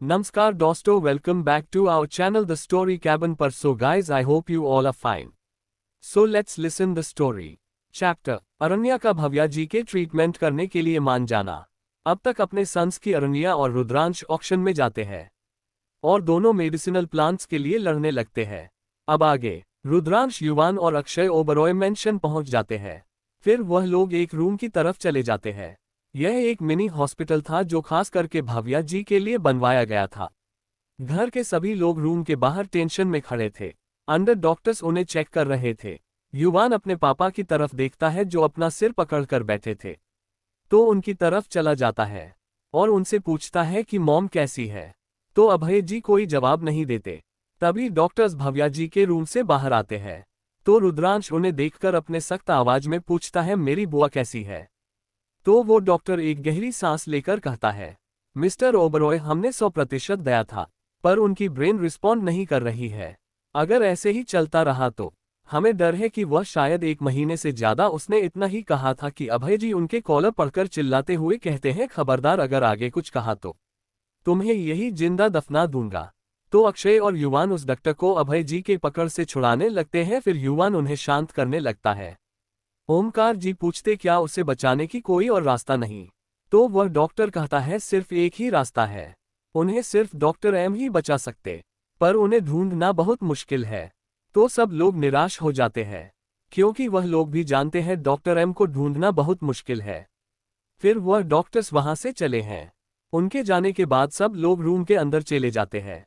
Namaskar dosto, welcome back to our channel The Story Cabin पर so guys I hope you all are fine. So let's listen the story. Chapter अरण्या का भव्या जी के treatment करने के लिए मान जाना। अब तक अपने सन्स की अरण्या और रुद्रांश ऑक्शन में जाते हैं और दोनों मेडिसिनल प्लांट्स के लिए लड़ने लगते हैं। अब आगे रुद्रांश युवान और अक्षय ओबरॉय मेंशन पहुंच जाते हैं। फिर वह लोग एक रूम की तरफ चले जाते हैं। यह एक मिनी हॉस्पिटल था जो खास करके भव्या जी के लिए बनवाया गया था। घर के सभी लोग रूम के बाहर टेंशन में खड़े थे। अंदर डॉक्टर्स उन्हें चेक कर रहे थे। युवान अपने पापा की तरफ देखता है जो अपना सिर पकड़कर बैठे थे, तो उनकी तरफ चला जाता है और उनसे पूछता है कि मॉम कैसी है, तो अभय जी कोई जवाब नहीं देते। तभी डॉक्टर्स भव्या जी के रूम से बाहर आते हैं, तो रुद्रांश उन्हें देखकर अपने सख्त आवाज में पूछता है मेरी बुआ कैसी है। तो वो डॉक्टर एक गहरी सांस लेकर कहता है मिस्टर ओबरॉय हमने 100% दया था, पर उनकी ब्रेन रिस्पॉन्ड नहीं कर रही है। अगर ऐसे ही चलता रहा तो हमें डर है कि वह शायद 1 महीने से ज्यादा। उसने इतना ही कहा था कि अभय जी उनके कॉलर पढ़कर चिल्लाते हुए कहते हैं खबरदार अगर आगे कुछ कहा तो तुम्हें यही जिंदा दफना दूंगा। तो अक्षय और युवान उस डॉक्टर को अभय जी के पकड़ से छुड़ाने लगते हैं। फिर युवान उन्हें शांत करने लगता है। ओमकार जी पूछते क्या उसे बचाने की कोई और रास्ता नहीं, तो वह डॉक्टर कहता है सिर्फ एक ही रास्ता है, उन्हें सिर्फ डॉक्टर एम ही बचा सकते, पर उन्हें ढूंढना बहुत मुश्किल है। तो सब लोग निराश हो जाते हैं क्योंकि वह लोग भी जानते हैं डॉक्टर एम को ढूंढना बहुत मुश्किल है। फिर वह डॉक्टर्स वहां से चले हैं। उनके जाने के बाद सब लोग रूम के अंदर चले जाते हैं।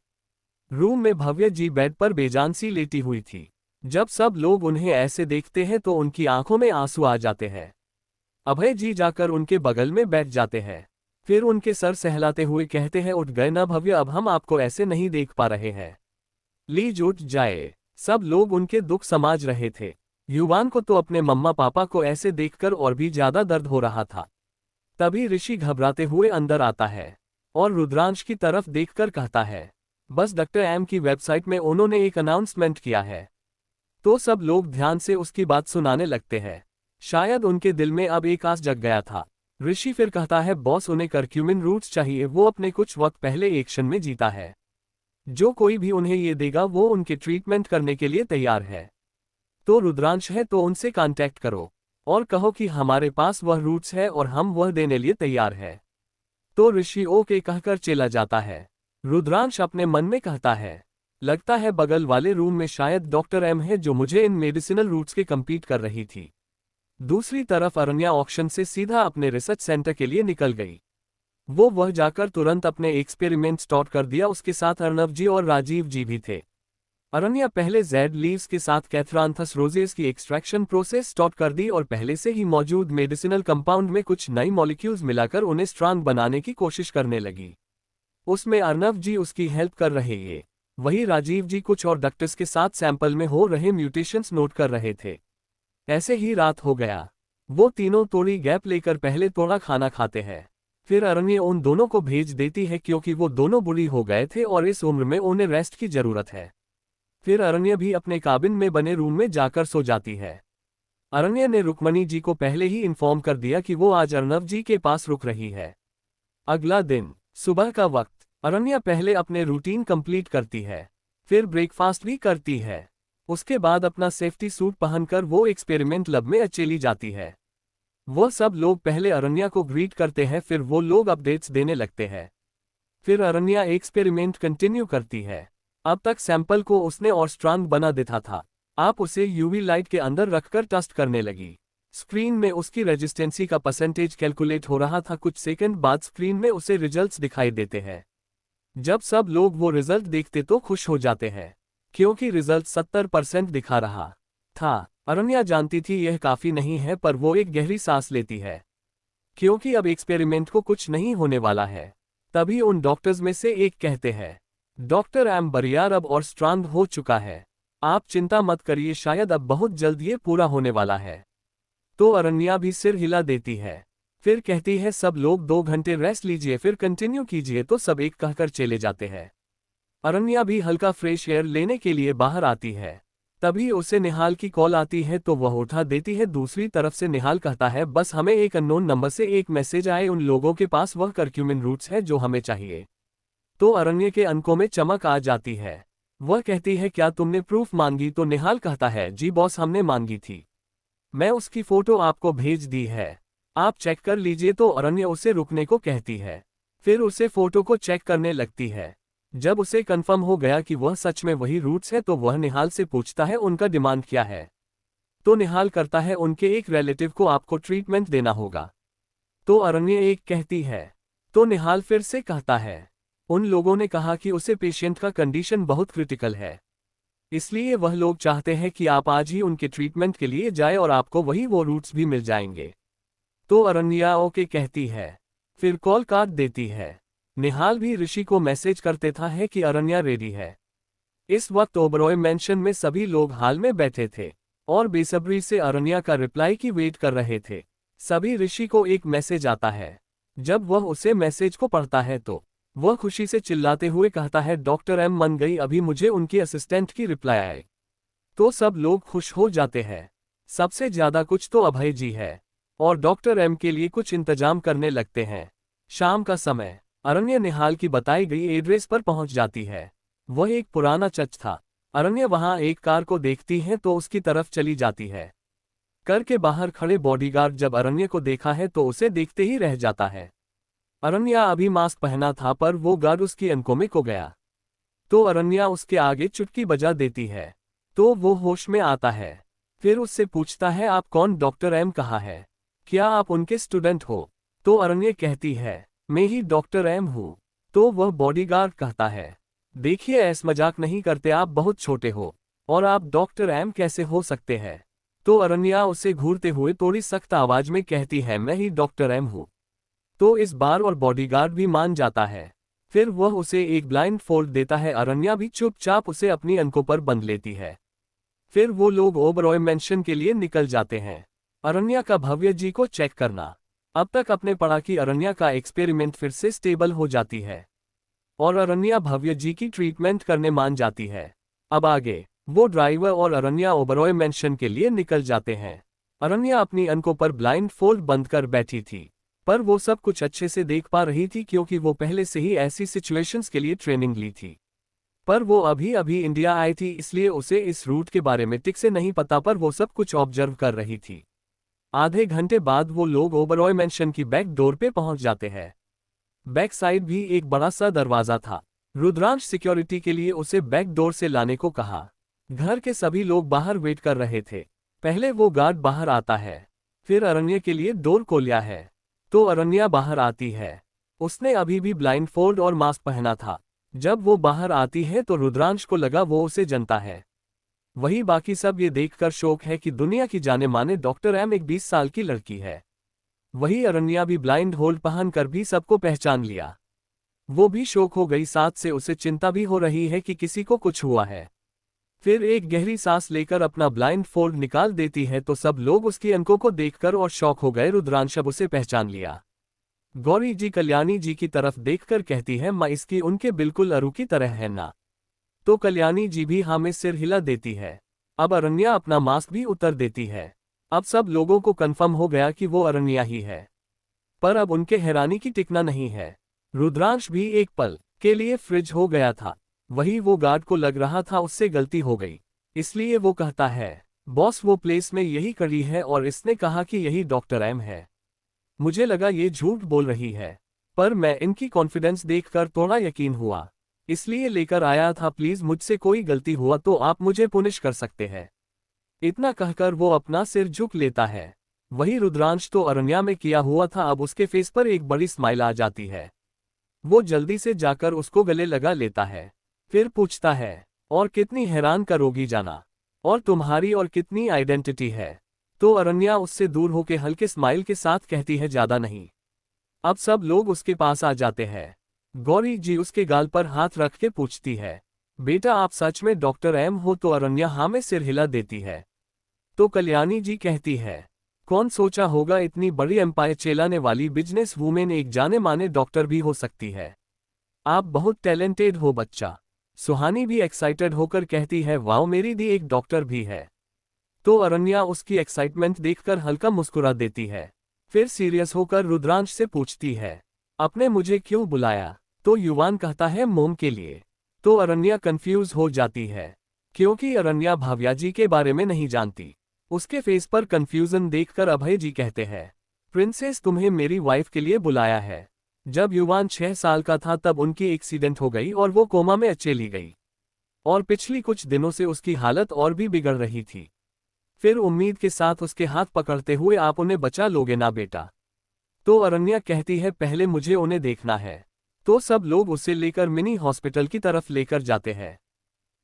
रूम में भव्य जी बेड पर बेजान सी लेटी हुई थी। जब सब लोग उन्हें ऐसे देखते हैं तो उनकी आंखों में आंसू आ जाते हैं। अभय जी जाकर उनके बगल में बैठ जाते हैं। फिर उनके सर सहलाते हुए कहते हैं उठ गए ना भव्य, अब हम आपको ऐसे नहीं देख पा रहे हैं, प्लीज उठ जाए। सब लोग उनके दुख समझ रहे थे। युवान को तो अपने मम्मा पापा को ऐसे देखकर और भी ज्यादा दर्द हो रहा था। तभी ऋषि घबराते हुए अंदर आता है और रुद्रांश की तरफ देखकर कहता है बस डॉक्टर एम की वेबसाइट में उन्होंने एक अनाउंसमेंट किया है। तो सब लोग ध्यान से उसकी बात सुनाने लगते हैं। शायद उनके दिल में अब एक आस जग गया था। ऋषि फिर कहता है बॉस उन्हें करक्यूमिन रूट्स चाहिए, वो अपने कुछ वक्त पहले एक्शन में जीता है। जो कोई भी उन्हें ये देगा वो उनके ट्रीटमेंट करने के लिए तैयार है। तो रुद्रांश है तो उनसे कांटेक्ट करो और कहो कि हमारे पास वह रूट्स है और हम वह देने लिए तैयार है। तो ऋषि ओके कहकर चला जाता है। रुद्रांश अपने मन में कहता है लगता है बगल वाले रूम में शायद डॉक्टर एम है जो मुझे इन मेडिसिनल रूट्स के कम्पीट कर रही थी। दूसरी तरफ अरण्या ऑक्शन से सीधा अपने रिसर्च सेंटर के लिए निकल गई। वह जाकर तुरंत अपने एक्सपेरिमेंट स्टार्ट कर दिया। उसके साथ अर्णव जी और राजीव जी भी थे। अरण्या पहले जेड लीव्स के साथ कैथरांथस रोजेस की एक्सट्रैक्शन प्रोसेस स्टार्ट कर दी और पहले से ही मौजूद मेडिसिनल कंपाउंड में कुछ नई मॉलिक्यूल्स मिलाकर उन्हें स्ट्रांग बनाने की कोशिश करने लगी। उसमें अर्णव जी उसकी हेल्प कर रहे हैं, वही राजीव जी कुछ और डॉक्टर्स के साथ सैंपल में हो रहे म्यूटेशंस नोट कर रहे थे। ऐसे ही रात हो गया। वो तीनों थोड़ी गैप लेकर पहले थोड़ा खाना खाते हैं। फिर अरण्या उन दोनों को भेज देती है क्योंकि वो दोनों बुरी हो गए थे और इस उम्र में उन्हें रेस्ट की जरूरत है। फिर अरण्या भी अपने काबिन में बने रूम में जाकर सो जाती है। अरण्या ने रुक्मणी जी को पहले ही इन्फॉर्म कर दिया कि वो आज अर्णव जी के पास रुक रही है। अगला दिन सुबह का वक्त। अरण्या पहले अपने रूटीन कंप्लीट करती है, फिर ब्रेकफास्ट भी करती है। उसके बाद अपना सेफ्टी सूट पहनकर वो एक्सपेरिमेंट लैब में चली जाती है। वो सब लोग पहले अरण्या को ग्रीट करते हैं, फिर वो लोग अपडेट्स देने लगते हैं। फिर अरण्या एक्सपेरिमेंट कंटिन्यू करती है। अब तक सैंपल को उसने और स्ट्रांग बना देता था। आप उसे यूवी लाइट के अंदर रखकर टेस्ट करने लगी। स्क्रीन में उसकी रेजिस्टेंसी का परसेंटेज कैलकुलेट हो रहा था। कुछ सेकंड बाद स्क्रीन में उसे रिजल्ट्स दिखाई देते हैं। जब सब लोग वो रिजल्ट देखते तो खुश हो जाते हैं क्योंकि रिजल्ट 70% दिखा रहा था। अरण्या जानती थी यह काफी नहीं है, पर वो एक गहरी सांस लेती है क्योंकि अब एक्सपेरिमेंट को कुछ नहीं होने वाला है। तभी उन डॉक्टर्स में से एक कहते हैं डॉक्टर एम बरियार अब और स्ट्रांग हो चुका है, आप चिंता मत करिए, शायद अब बहुत जल्द ये पूरा होने वाला है। तो अरण्या भी सिर हिला देती है। फिर कहती है सब लोग 2 घंटे रेस्ट लीजिए फिर कंटिन्यू कीजिए। तो सब एक कहकर चले जाते हैं। अरण्या भी हल्का फ्रेश एयर लेने के लिए बाहर आती है। तभी उसे निहाल की कॉल आती है तो वह उठा देती है। दूसरी तरफ से निहाल कहता है बस हमें एक अननोन नंबर से एक मैसेज आए, उन लोगों के पास वह करक्यूमिन रूट्स है जो हमें चाहिए। तो अरण्य के अंकों में चमक आ जाती है। वह कहती है क्या तुमने प्रूफ मांगी? तो निहाल कहता है जी बॉस हमने मांगी थी। मैं उसकी फोटो आपको भेज दी है, आप चेक कर लीजिए। तो अरण्य उसे रुकने को कहती है। फिर उसे फोटो को चेक करने लगती है। जब उसे कंफर्म हो गया कि वह सच में वही रूट्स है तो वह निहाल से पूछता है उनका डिमांड क्या है। तो निहाल करता है उनके एक रिलेटिव को आपको ट्रीटमेंट देना होगा। तो अरण्य एक कहती है। तो निहाल फिर से कहता है उन लोगों ने कहा कि उसे पेशेंट का कंडीशन बहुत क्रिटिकल है, इसलिए वह लोग चाहते हैं कि आप आज ही उनके ट्रीटमेंट के लिए जाए और आपको वही वो रूट्स भी मिल जाएंगे। तो अरण्या ओके कहती है, फिर कॉल काट देती है। निहाल भी ऋषि को मैसेज कर देता है कि अरण्या रेडी है। इस वक्त ओबरॉय मैंशन में सभी लोग हाल में बैठे थे और बेसब्री से अरण्या का रिप्लाई की वेट कर रहे थे। सभी ऋषि को एक मैसेज आता है। जब वह उसे मैसेज को पढ़ता है तो वह खुशी से चिल्लाते हुए कहता है डॉक्टर एम मन गई, अभी मुझे उनकी असिस्टेंट की रिप्लाई आए। तो सब लोग खुश हो जाते हैं। सबसे ज्यादा कुछ तो अभय जी है और डॉक्टर एम के लिए कुछ इंतजाम करने लगते हैं। शाम का समय, अरण्य निहाल की बताई गई एड्रेस पर पहुंच जाती है। वह एक पुराना चर्च था। अरण्य वहां एक कार को देखती है तो उसकी तरफ चली जाती है। कर के बाहर खड़े बॉडीगार्ड जब अरण्य को देखा है तो उसे देखते ही रह जाता है। अरण्या अभी मास्क पहना था पर वो गार्ड उसकी अंकों में खो गया। तो अरण्या उसके आगे चुटकी बजा देती है तो वो होश में आता है। फिर उससे पूछता है आप कौन? डॉक्टर एम कहाँ है? क्या आप उनके स्टूडेंट हो? तो अरण्य कहती है मैं ही डॉक्टर एम हूँ। तो वह बॉडीगार्ड कहता है देखिए ऐसा मजाक नहीं करते, आप बहुत छोटे हो और आप डॉक्टर एम कैसे हो सकते हैं? तो अरण्या उसे घूरते हुए थोड़ी सख्त आवाज में कहती है मैं ही डॉक्टर एम हूँ। तो इस बार और बॉडीगार्ड भी मान जाता है। फिर वह उसे एक ब्लाइंड फोल्ड देता है। अरण्या भी चुपचाप उसे अपनी अंकों पर बंध लेती है। फिर वो लोग ओबरॉय मैंशन के लिए निकल जाते हैं। अरण्या का भव्य जी को चेक करना। अब तक अपने पढ़ा कि अरण्या का एक्सपेरिमेंट फिर से स्टेबल हो जाती है और अरण्या भव्य जी की ट्रीटमेंट करने मान जाती है। अब आगे वो ड्राइवर और अरण्या ओबरॉय मैंशन के लिए निकल जाते हैं। अरण्या अपनी अंकों पर ब्लाइंड फोल्ड बंद कर बैठी थी पर वो सब कुछ अच्छे से देख पा रही थी क्योंकि वो पहले से ही ऐसी सिचुएशंस के लिए ट्रेनिंग ली थी। पर वो अभी अभी इंडिया आई थी इसलिए उसे इस रूट के बारे में ठीक से नहीं पता, पर वो सब कुछ ऑब्जर्व कर रही थी। आधे घंटे बाद वो लोग ओबरॉय मैंशन की बैक डोर पे पहुंच जाते हैं। बैक साइड भी एक बड़ा सा दरवाजा था। रुद्रांश सिक्योरिटी के लिए उसे बैक डोर से लाने को कहा। घर के सभी लोग बाहर वेट कर रहे थे। पहले वो गार्ड बाहर आता है, फिर अरण्य के लिए डोर खोला है। तो अरण्या बाहर आती है। उसने अभी भी ब्लाइंड फोल्ड और मास्क पहना था। जब वो बाहर आती है तो रुद्रांश को लगा वो उसे जानता है। वही बाकी सब ये देखकर शौक है कि दुनिया की जाने माने डॉक्टर एम एक 20 साल की लड़की है। वही अरण्या भी ब्लाइंड होल्ड पहन कर भी सबको पहचान लिया। वो भी शौक हो गई, साथ से उसे चिंता भी हो रही है कि किसी को कुछ हुआ है। फिर एक गहरी सांस लेकर अपना ब्लाइंड फोल्ड निकाल देती है तो सब लोग उसकी अंकों को देखकर और शॉक हो गए। रुद्रांश अब उसे पहचान लिया। गौरी जी कल्याणी जी की तरफ देखकर कहती है माँ इसकी उनके बिल्कुल अरु की तरह है ना? तो कल्याणी जी भी हाँ में सिर हिला देती है। अब अरण्या अपना मास्क भी उतर देती है। अब सब लोगों को कंफर्म हो गया कि वो अरण्या ही है। पर अब उनके हैरानी की टिकना नहीं है। रुद्रांश भी एक पल के लिए फ्रिज हो गया था। वही वो गार्ड को लग रहा था उससे गलती हो गई, इसलिए वो कहता है बॉस वो प्लेस में यही करी है और इसने कहा कि यही डॉक्टर एम है। मुझे लगा ये झूठ बोल रही है, पर मैं इनकी कॉन्फिडेंस देखकर थोड़ा यकीन हुआ, इसलिए लेकर आया था। प्लीज मुझसे कोई गलती हुआ तो आप मुझे पुनिश कर सकते हैं। इतना कहकर वो अपना सिर झुक लेता है। वही रुद्रांश तो अरण्या में किया हुआ था, अब उसके फेस पर एक बड़ी स्माइल आ जाती है। वो जल्दी से जाकर उसको गले लगा लेता है। फिर पूछता है और कितनी हैरान करोगी जाना, और तुम्हारी और कितनी आइडेंटिटी है? तो अरण्या उससे दूर होके हल्के स्माइल के साथ कहती है ज्यादा नहीं। अब सब लोग उसके पास आ जाते हैं। गौरी जी उसके गाल पर हाथ रख के पूछती है बेटा आप सच में डॉक्टर एम हो? तो अरण्या हाँ में सिर हिला देती है। तो कल्याणी जी कहती है कौन सोचा होगा इतनी बड़ी एम्पायर चलाने वाली बिजनेस वूमेन एक जाने माने डॉक्टर भी हो सकती है। आप बहुत टैलेंटेड हो बच्चा। सुहानी भी एक्साइटेड होकर कहती है वाओ मेरी दी एक डॉक्टर भी है। तो अरण्या उसकी एक्साइटमेंट देखकर हल्का मुस्कुरा देती है। फिर सीरियस होकर रुद्रांश से पूछती है आपने मुझे क्यों बुलाया? तो युवान कहता है मोम के लिए। तो अरण्या कंफ्यूज हो जाती है, क्योंकि अरण्या भव्या जी के बारे में नहीं जानती। उसके फेस पर कंफ्यूजन देखकर अभय जी कहते हैं, प्रिंसेस तुम्हें मेरी वाइफ के लिए बुलाया है। जब युवान 6 साल का था तब उनकी एक्सीडेंट हो गई और वो कोमा में चली गई, और पिछली कुछ दिनों से उसकी हालत और भी बिगड़ रही थी। फिर उम्मीद के साथ उसके हाथ पकड़ते हुए आप उन्हें बचा लोगे ना बेटा। तो अरण्या कहती है पहले मुझे उन्हें देखना है। तो सब लोग उसे लेकर मिनी हॉस्पिटल की तरफ लेकर जाते हैं।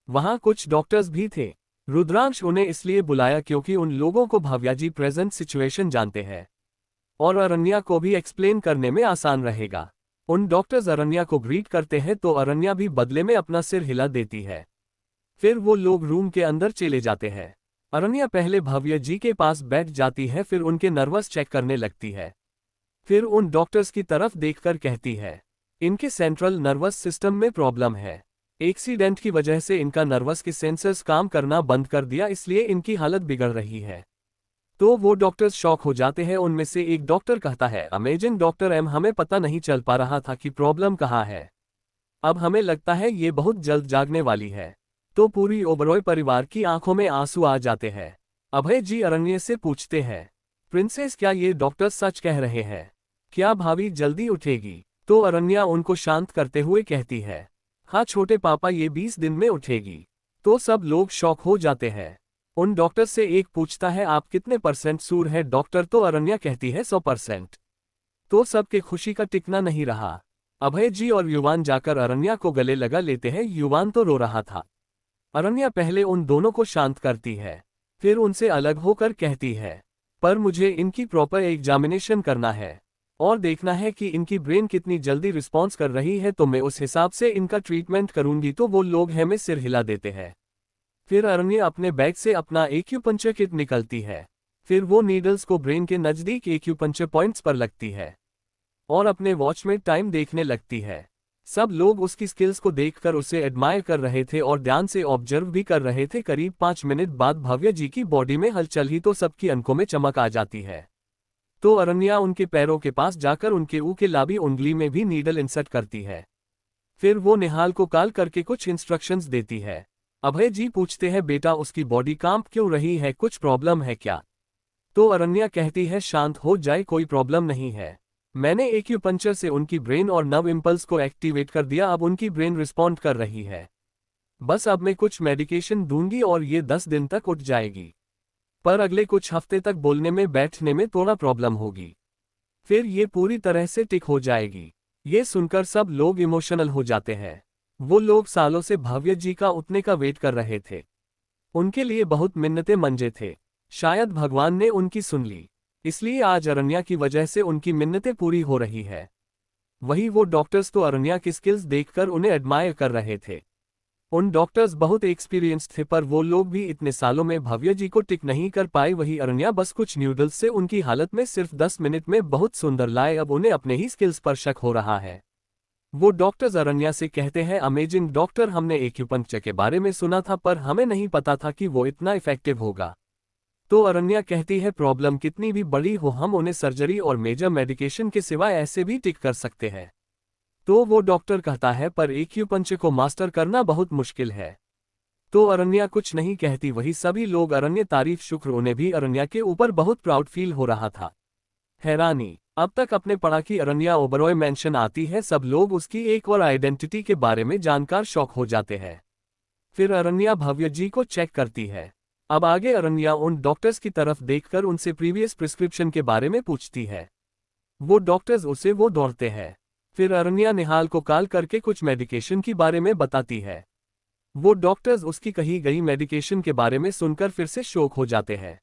वहां कुछ डॉक्टर्स भी थे। रुद्रांश उन्हें इसलिए बुलाया क्योंकि उन लोगों को भव्या जी प्रेजेंट सिचुएशन जानते हैं और अरण्या को भी एक्सप्लेन करने में आसान रहेगा। उन डॉक्टर्स अरण्या को ग्रीट करते हैं तो अरण्या भी बदले में अपना सिर हिला देती है। फिर वो लोग रूम के अंदर चले जाते हैं। अरण्या पहले भव्या जी के पास बैठ जाती है, फिर उनके नर्वस चेक करने लगती है। फिर उन डॉक्टर्स की तरफ देखकर कहती है, इनके सेंट्रल नर्वस सिस्टम में प्रॉब्लम है। एक्सीडेंट की वजह से इनका नर्वस के सेंसर्स काम करना बंद कर दिया, इसलिए इनकी हालत बिगड़ रही है। तो वो डॉक्टर्स शॉक हो जाते हैं। उनमें से एक डॉक्टर कहता है, अमेजिंग डॉक्टर एम, हमें पता नहीं चल पा रहा था कि प्रॉब्लम कहाँ है। अब हमें लगता है ये बहुत जल्द जागने वाली है। तो पूरी ओबरॉय परिवार की आंखों में आंसू आ जाते हैं। अभय जी अरण्या से पूछते हैं, प्रिंसेस क्या ये डॉक्टर सच कह रहे हैं? क्या भाभी जल्दी उठेगी? तो अरण्या उनको शांत करते हुए कहती है, हाँ छोटे पापा, ये 20 दिन में उठेगी। तो सब लोग शॉक हो जाते हैं। उन डॉक्टर से एक पूछता है, आप कितने % सूर है डॉक्टर? तो अरण्या कहती है 100%। तो सबके खुशी का टिकना नहीं रहा। अभय जी और युवान जाकर अरण्या को गले लगा लेते हैं। युवान तो रो रहा था। अरण्या पहले उन दोनों को शांत करती है, फिर उनसे अलग होकर कहती है, पर मुझे इनकी प्रॉपर एग्जामिनेशन करना है और देखना है कि इनकी ब्रेन कितनी जल्दी रिस्पॉन्स कर रही है, तो मैं उस हिसाब से इनका ट्रीटमेंट करूंगी। तो वो लोग हमें सिर हिला देते हैं। फिर अरण्या अपने बैग से अपना एक्यूपंक्चर किट निकलती है। फिर वो नीडल्स को ब्रेन के नज़दीक एक्यूपंक्चर पॉइंट्स पर लगती है और अपने वॉच में टाइम देखने लगती है। सब लोग उसकी स्किल्स को देखकर उसे एडमायर कर रहे थे और ध्यान से ऑब्जर्व भी कर रहे थे। करीब 5 मिनट बाद भव्या जी की बॉडी में हलचल ही तो सबकी आंखों में चमक आ जाती है। तो अरण्या उनके पैरों के पास जाकर उनके ऊ के लाबी उंगली में भी नीडल इंसर्ट करती है। फिर वो निहाल को कॉल करके कुछ इंस्ट्रक्शंस देती है। अभय जी पूछते हैं, बेटा उसकी बॉडी कांप क्यों रही है, कुछ प्रॉब्लम है क्या? तो अरण्या कहती है, शांत हो जाए, कोई प्रॉब्लम नहीं है। मैंने एक्यूपंक्चर से उनकी ब्रेन और नर्व इंपल्स को एक्टिवेट कर दिया, अब उनकी ब्रेन रिस्पॉन्ड कर रही है। बस अब मैं कुछ मेडिकेशन दूंगी और ये 10 दिन तक उठ जाएगी, पर अगले कुछ हफ्ते तक बोलने में बैठने में थोड़ा प्रॉब्लम होगी, फिर ये पूरी तरह से ठीक हो जाएगी। ये सुनकर सब लोग इमोशनल हो जाते हैं। वो लोग सालों से भव्य जी का उठने का वेट कर रहे थे। उनके लिए बहुत मिन्नतें मंजे थे। शायद भगवान ने उनकी सुन ली, इसलिए आज अरण्या की वजह से उनकी मिन्नतें पूरी हो रही है। वही वो डॉक्टर्स तो अरण्या की स्किल्स देखकर उन्हें एडमायर कर रहे थे। उन डॉक्टर्स बहुत एक्सपीरियंस्ड थे, पर वो लोग भी इतने सालों में भव्य जी को टिक नहीं कर पाए। वही अरण्या बस कुछ न्यूडल्स से उनकी हालत में सिर्फ 10 मिनट में बहुत सुंदर लाए। अब उन्हें अपने ही स्किल्स पर शक हो रहा है। वो डॉक्टर्स अरण्या से कहते हैं, अमेजिंग डॉक्टर, हमने एक्यूपंक्चर के बारे में सुना था, पर हमें नहीं पता था कि वो इतना इफेक्टिव होगा। तो अरण्या कहती है, प्रॉब्लम कितनी भी बड़ी हो, हम उन्हें सर्जरी और मेजर मेडिकेशन के सिवाय ऐसे भी ठीक कर सकते हैं। तो वो डॉक्टर कहता है, पर एक्यूपंक्चर को मास्टर करना बहुत मुश्किल है। तो अरण्या कुछ नहीं कहती। वही सभी लोग अरण्या तारीफ शुक्र, उन्हें भी अरण्या के ऊपर बहुत प्राउड फील हो रहा था। हैरानी, अब तक अपने पढ़ा की अरण्या ओबरॉय मेंशन आती है। सब लोग उसकी एक और आइडेंटिटी के बारे में जानकर शॉक हो जाते हैं। फिर अरण्या भव्य जी को चेक करती है। अब आगे अरण्या उन डॉक्टर्स की तरफ देखकर उनसे प्रीवियस प्रिस्क्रिप्शन के बारे में पूछती है। वो डॉक्टर्स उसे वो दौड़ते हैं। फिर अरण्या निहाल को कॉल करके कुछ मेडिकेशन के बारे में बताती है। वो डॉक्टर्स उसकी कही गई मेडिकेशन के बारे में सुनकर फिर से शॉक हो जाते हैं।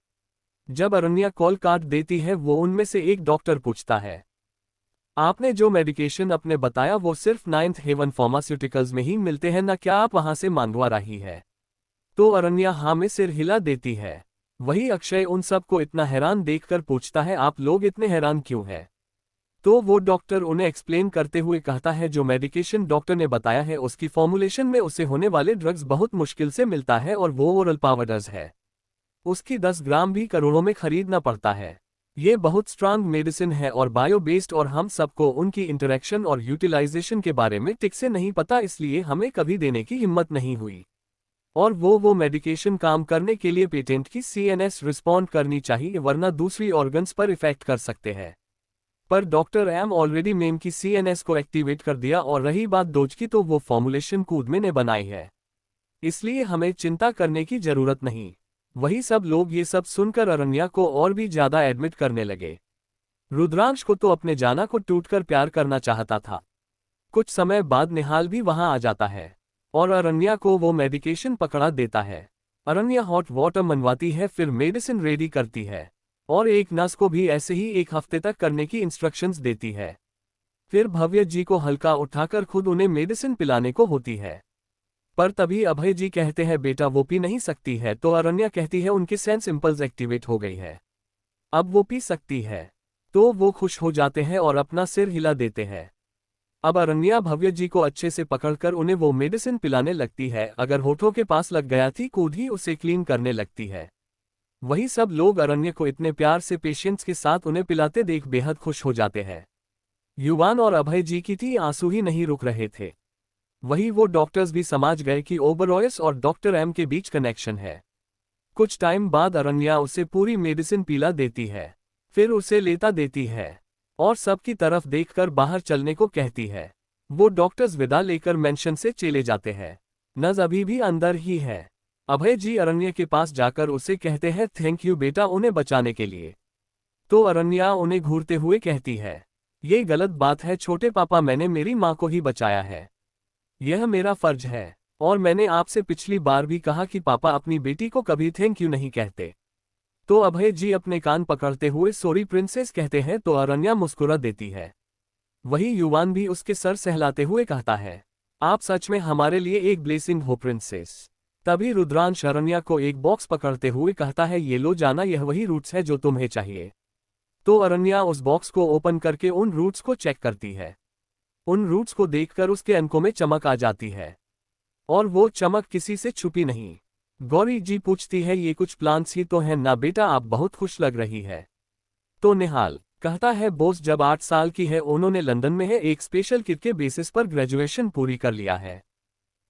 जब अरण्या कॉल काट देती है, वो उनमें से एक डॉक्टर पूछता है, आपने जो मेडिकेशन अपने बताया वो सिर्फ 9th हेवन फार्मास्यूटिकल्स में ही मिलते हैं ना, क्या आप वहां से मंगवा रही है? तो अरण्या हाँ में सिर हिला देती है। वही अक्षय उन सबको इतना हैरान देखकर पूछता है, आप लोग इतने हैरान क्यों हैं? तो वो डॉक्टर उन्हें एक्सप्लेन करते हुए कहता है, जो मेडिकेशन डॉक्टर ने बताया है उसकी फॉर्मुलेशन में उसे होने वाले ड्रग्स बहुत मुश्किल से मिलता है और वो ओरल पावडर्स है। उसकी 10 ग्राम भी करोड़ों में खरीदना पड़ता है। ये बहुत स्ट्रांग मेडिसिन है और बायो बेस्ड, और हम सबको उनकी इंटरेक्शन और यूटिलाइजेशन के बारे में ठीक से नहीं पता, इसलिए हमें कभी देने की हिम्मत नहीं हुई। और वो मेडिकेशन काम करने के लिए पेटेंट की सीएनएस रिस्पॉन्ड करनी चाहिए, वरना दूसरी ऑर्गन्स पर इफेक्ट कर सकते हैं। पर डॉक्टर एम ऑलरेडी मेम की सीएनएस को एक्टिवेट कर दिया, और रही बात डोज की, तो वो फॉर्मुलेशन कूदमे ने बनाई है, इसलिए हमें चिंता करने की जरूरत नहीं। वही सब लोग ये सब सुनकर अरण्या को और भी ज्यादा एडमिट करने लगे। रुद्रांश को तो अपने जाना को टूटकर प्यार करना चाहता था। कुछ समय बाद निहाल भी वहां आ जाता है और अरण्या को वो मेडिकेशन पकड़ा देता है। अरण्या हॉट वाटर मनवाती है, फिर मेडिसिन रेडी करती है और एक नर्स को भी ऐसे ही 1 हफ्ते तक करने की इंस्ट्रक्शंस देती है। फिर भव्य जी को हल्का उठाकर खुद उन्हें मेडिसिन पिलाने को होती है। पर तभी अभय जी कहते हैं बेटा वो पी नहीं सकती है, तो अरण्या कहती है उनके सेंस इंपल्स एक्टिवेट हो गई है, अब वो पी सकती है। तो वो खुश हो जाते हैं और अपना सिर हिला देते हैं। अब अरण्या भव्य जी को अच्छे से पकड़कर उन्हें वो मेडिसिन पिलाने लगती है, अगर होठों के पास लग गया थी कूद ही उसे क्लीन करने लगती है। वही सब लोग अरण्य को इतने प्यार से पेशेंस के साथ उन्हें पिलाते देख बेहद खुश हो जाते हैं। युवान और अभय जी की थी आंसू ही नहीं रुक रहे थे। वही वो डॉक्टर्स भी समझ गए कि ओबरॉयस और डॉक्टर एम के बीच कनेक्शन है। कुछ टाइम बाद अरण्या उसे पूरी मेडिसिन पिला देती है, फिर उसे लेटा देती है और सबकी तरफ देखकर बाहर चलने को कहती है। वो डॉक्टर्स विदा लेकर मेंशन से चले जाते हैं। नज अभी भी अंदर ही है। अभय जी अरण्या के पास जाकर उसे कहते हैं थैंक यू बेटा उन्हें बचाने के लिए। तो अरण्या उन्हें घूरते हुए कहती है ये गलत बात है छोटे पापा, मैंने मेरी माँ को ही बचाया है, यह मेरा फर्ज है। और मैंने आपसे पिछली बार भी कहा कि पापा अपनी बेटी को कभी थैंक यू नहीं कहते। तो अभय जी अपने कान पकड़ते हुए सॉरी प्रिंसेस कहते हैं, तो अरण्या मुस्कुरा देती है। वही युवान भी उसके सर सहलाते हुए कहता है आप सच में हमारे लिए एक ब्लेसिंग हो प्रिंसेस। तभी रुद्रांश अरण्या को एक बॉक्स पकड़ते हुए कहता है ये लो जाना, यह वही रूट्स है जो तुम्हें चाहिए। तो अरण्या उस बॉक्स को ओपन करके उन रूट्स को चेक करती है। उन रूट्स को देखकर उसके आंखों में चमक आ जाती है, और वो चमक किसी से छुपी नहीं। गौरी जी पूछती है ये कुछ प्लांट्स ही तो हैं ना बेटा, आप बहुत खुश लग रही है। तो निहाल कहता है बोस जब 8 साल की है उन्होंने लंदन में है एक स्पेशल किट के बेसिस पर ग्रेजुएशन पूरी कर लिया है,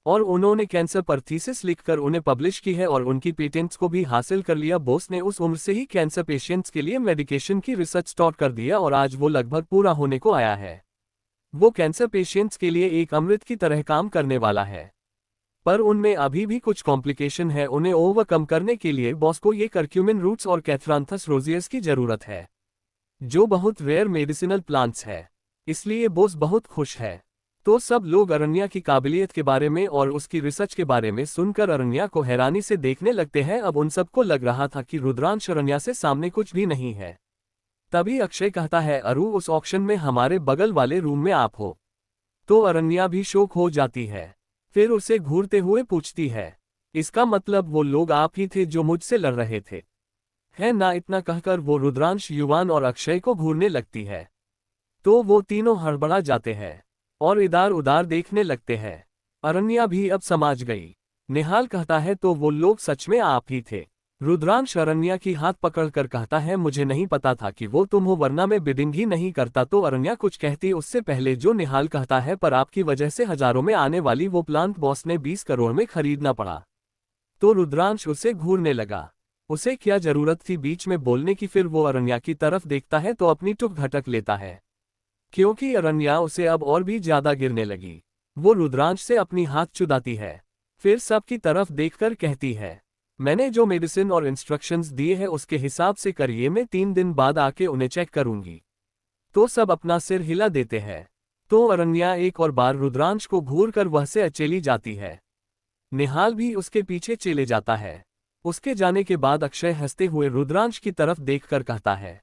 और उन्होंने कैंसर पर थीसिस लिखकर उन्हें पब्लिश की है और उनकी पेटेंट्स को भी हासिल कर लिया। बोस ने उस उम्र से ही कैंसर पेशेंट्स के लिए मेडिकेशन की रिसर्च स्टार्ट कर दिया और आज वो लगभग पूरा होने को आया है। वो कैंसर पेशेंट्स के लिए एक अमृत की तरह काम करने वाला है, पर उनमें अभी भी कुछ कॉम्प्लिकेशन है। उन्हें ओवरकम करने के लिए बॉस को ये करक्यूमिन रूट्स और कैथरांथस रोजियस की जरूरत है, जो बहुत रेयर मेडिसिनल प्लांट्स है। इसलिए बॉस बहुत खुश है। तो सब लोग अरण्या की काबिलियत के बारे में और उसकी रिसर्च के बारे में सुनकर अरण्या को हैरानी से देखने लगते हैं। अब उन सबको लग रहा था कि रुद्रांश अरण्या से सामने कुछ भी नहीं है। तभी अक्षय कहता है अरु उस ऑक्शन में हमारे बगल वाले रूम में आप हो। तो अरण्या भी शौक हो जाती है, फिर उसे घूरते हुए पूछती है इसका मतलब वो लोग आप ही थे जो मुझसे लड़ रहे थे, है ना। इतना कहकर वो रुद्रांश युवान और अक्षय को घूरने लगती है। तो वो तीनों हड़बड़ा जाते हैं और इधर उधर देखने लगते हैं। अरण्या भी अब समझ गई। निहाल कहता है तो वो लोग सच में आप ही थे। रुद्रांश अरण्या की हाथ पकड़कर कहता है मुझे नहीं पता था कि वो तुम हो, वरना मैं बिडिंग ही नहीं करता। तो अरण्या कुछ कहती उससे पहले जो निहाल कहता है पर आपकी वजह से हजारों में आने वाली वो प्लांट बॉस ने 20 करोड़ में खरीदना पड़ा। तो रुद्रांश उसे घूरने लगा। उसे क्या जरूरत थी बीच में बोलने की। फिर वो अरण्या की तरफ देखता है तो अपनी टुक घटक लेता है, क्योंकि अरण्या उसे अब और भी ज्यादा गिरने लगी। वो रुद्रांश से अपनी हाथ चुदाती है, फिर सबकी तरफ देखकर कहती है मैंने जो मेडिसिन और इंस्ट्रक्शंस दिए हैं उसके हिसाब से करिए, मैं 3 दिन बाद आके उन्हें चेक करूंगी। तो सब अपना सिर हिला देते हैं। तो अरण्या एक और बार रुद्रांश को घूरकर वह से अकेली जाती है। निहाल भी उसके पीछे चले जाता है। उसके जाने के बाद अक्षय हंसते हुए रुद्रांश की तरफ देखकर कहता है